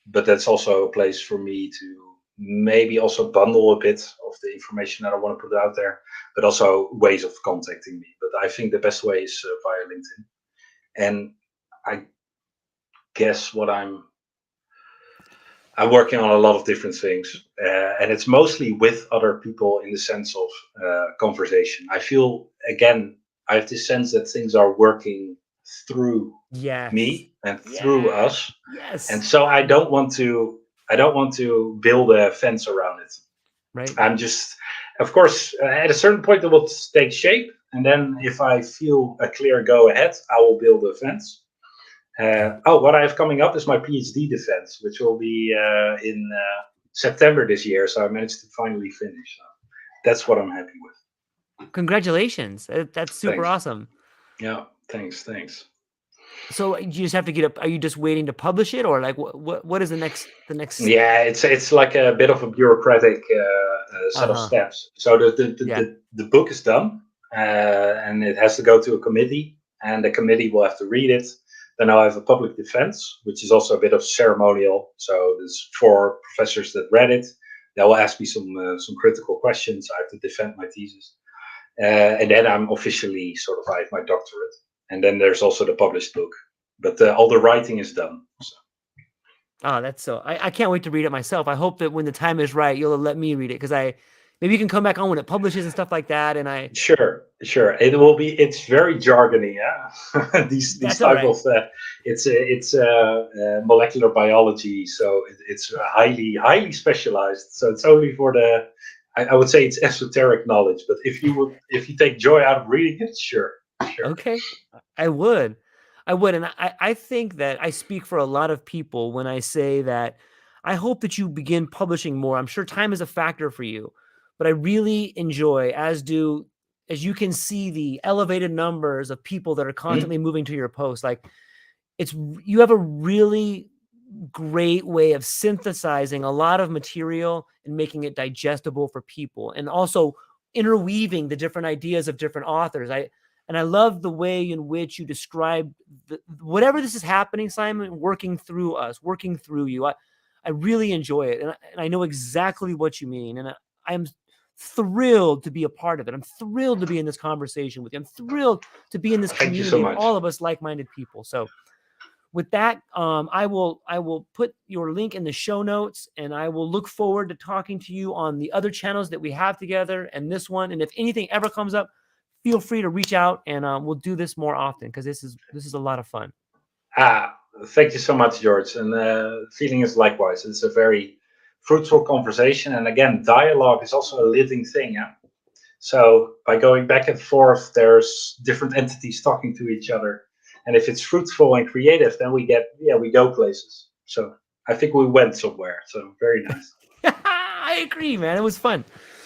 S2: but that's also a place for me to maybe also bundle a bit of the information that I want to put out there, but also ways of contacting me. But I think the best way is via LinkedIn. And I guess I'm working on a lot of different things, and it's mostly with other people in the sense of conversation. I feel, again, I have this sense that things are working through me and through us. Yes. And so I don't want to build a fence around it.
S1: Right.
S2: I'm just, of course, at a certain point it will take shape, and then if I feel a clear go ahead, I will build a fence. What I have coming up is my PhD defense, which will be in September this year, so I managed to finally finish. So that's what I'm happy with.
S1: Congratulations. That's super
S2: Thanks.
S1: awesome.
S2: Yeah, thanks.
S1: So you just have to get up. Are you just waiting to publish it, or like what is the next
S2: Yeah, it's like a bit of a bureaucratic set of
S1: uh-huh.
S2: steps. So
S1: Yeah.
S2: the book is done, and it has to go to a committee, and the committee will have to read it. Then I'll have a public defense, which is also a bit of ceremonial. So there's 4 professors that read it. They will ask me some critical questions. I have to defend my thesis, and then I'm officially sort of I have my doctorate. And then there's also the published book, but all the writing is done. So.
S1: Oh, that's so I can't wait to read it myself. I hope that when the time is right, you'll let me read it, because maybe you can come back on when it publishes and stuff like that. And
S2: Sure. It will be. It's very jargony. Yeah. these
S1: that's all
S2: type
S1: right.
S2: of. It's molecular biology, so it's highly specialized. So it's only for the. I would say it's esoteric knowledge, but if you take joy out of reading it, sure.
S1: Okay. I would. And I think that I speak for a lot of people when I say that I hope that you begin publishing more. I'm sure time is a factor for you, but I really enjoy, as you can see, the elevated numbers of people that are constantly moving to your post. Like, you have a really great way of synthesizing a lot of material and making it digestible for people, and also interweaving the different ideas of different authors. I love the way in which you describe whatever this is happening, Simon, working through us, working through you. I really enjoy it, and I know exactly what you mean, and I'm thrilled to be a part of it. I'm thrilled to be in this conversation with you. I'm thrilled to be in this
S2: Thank you so
S1: community of
S2: much.
S1: all of us like-minded people. So with that, I will put your link in the show notes, and I will look forward to talking to you on the other channels that we have together and this one. And if anything ever comes up, feel free to reach out, and we'll do this more often, because this is a lot of fun.
S2: Thank you so much, George. And feeling is likewise. It's a very fruitful conversation, and again, dialogue is also a living thing. Yeah. So by going back and forth, there's different entities talking to each other. And if it's fruitful and creative, then we go places. So I think we went somewhere. So very nice.
S1: I agree, man. It was fun.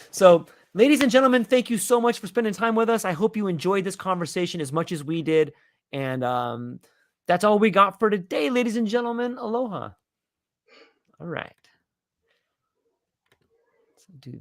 S1: So, ladies and gentlemen, thank you so much for spending time with us. I hope you enjoyed this conversation as much as we did. And that's all we got for today, ladies and gentlemen. Aloha. All right. Let's do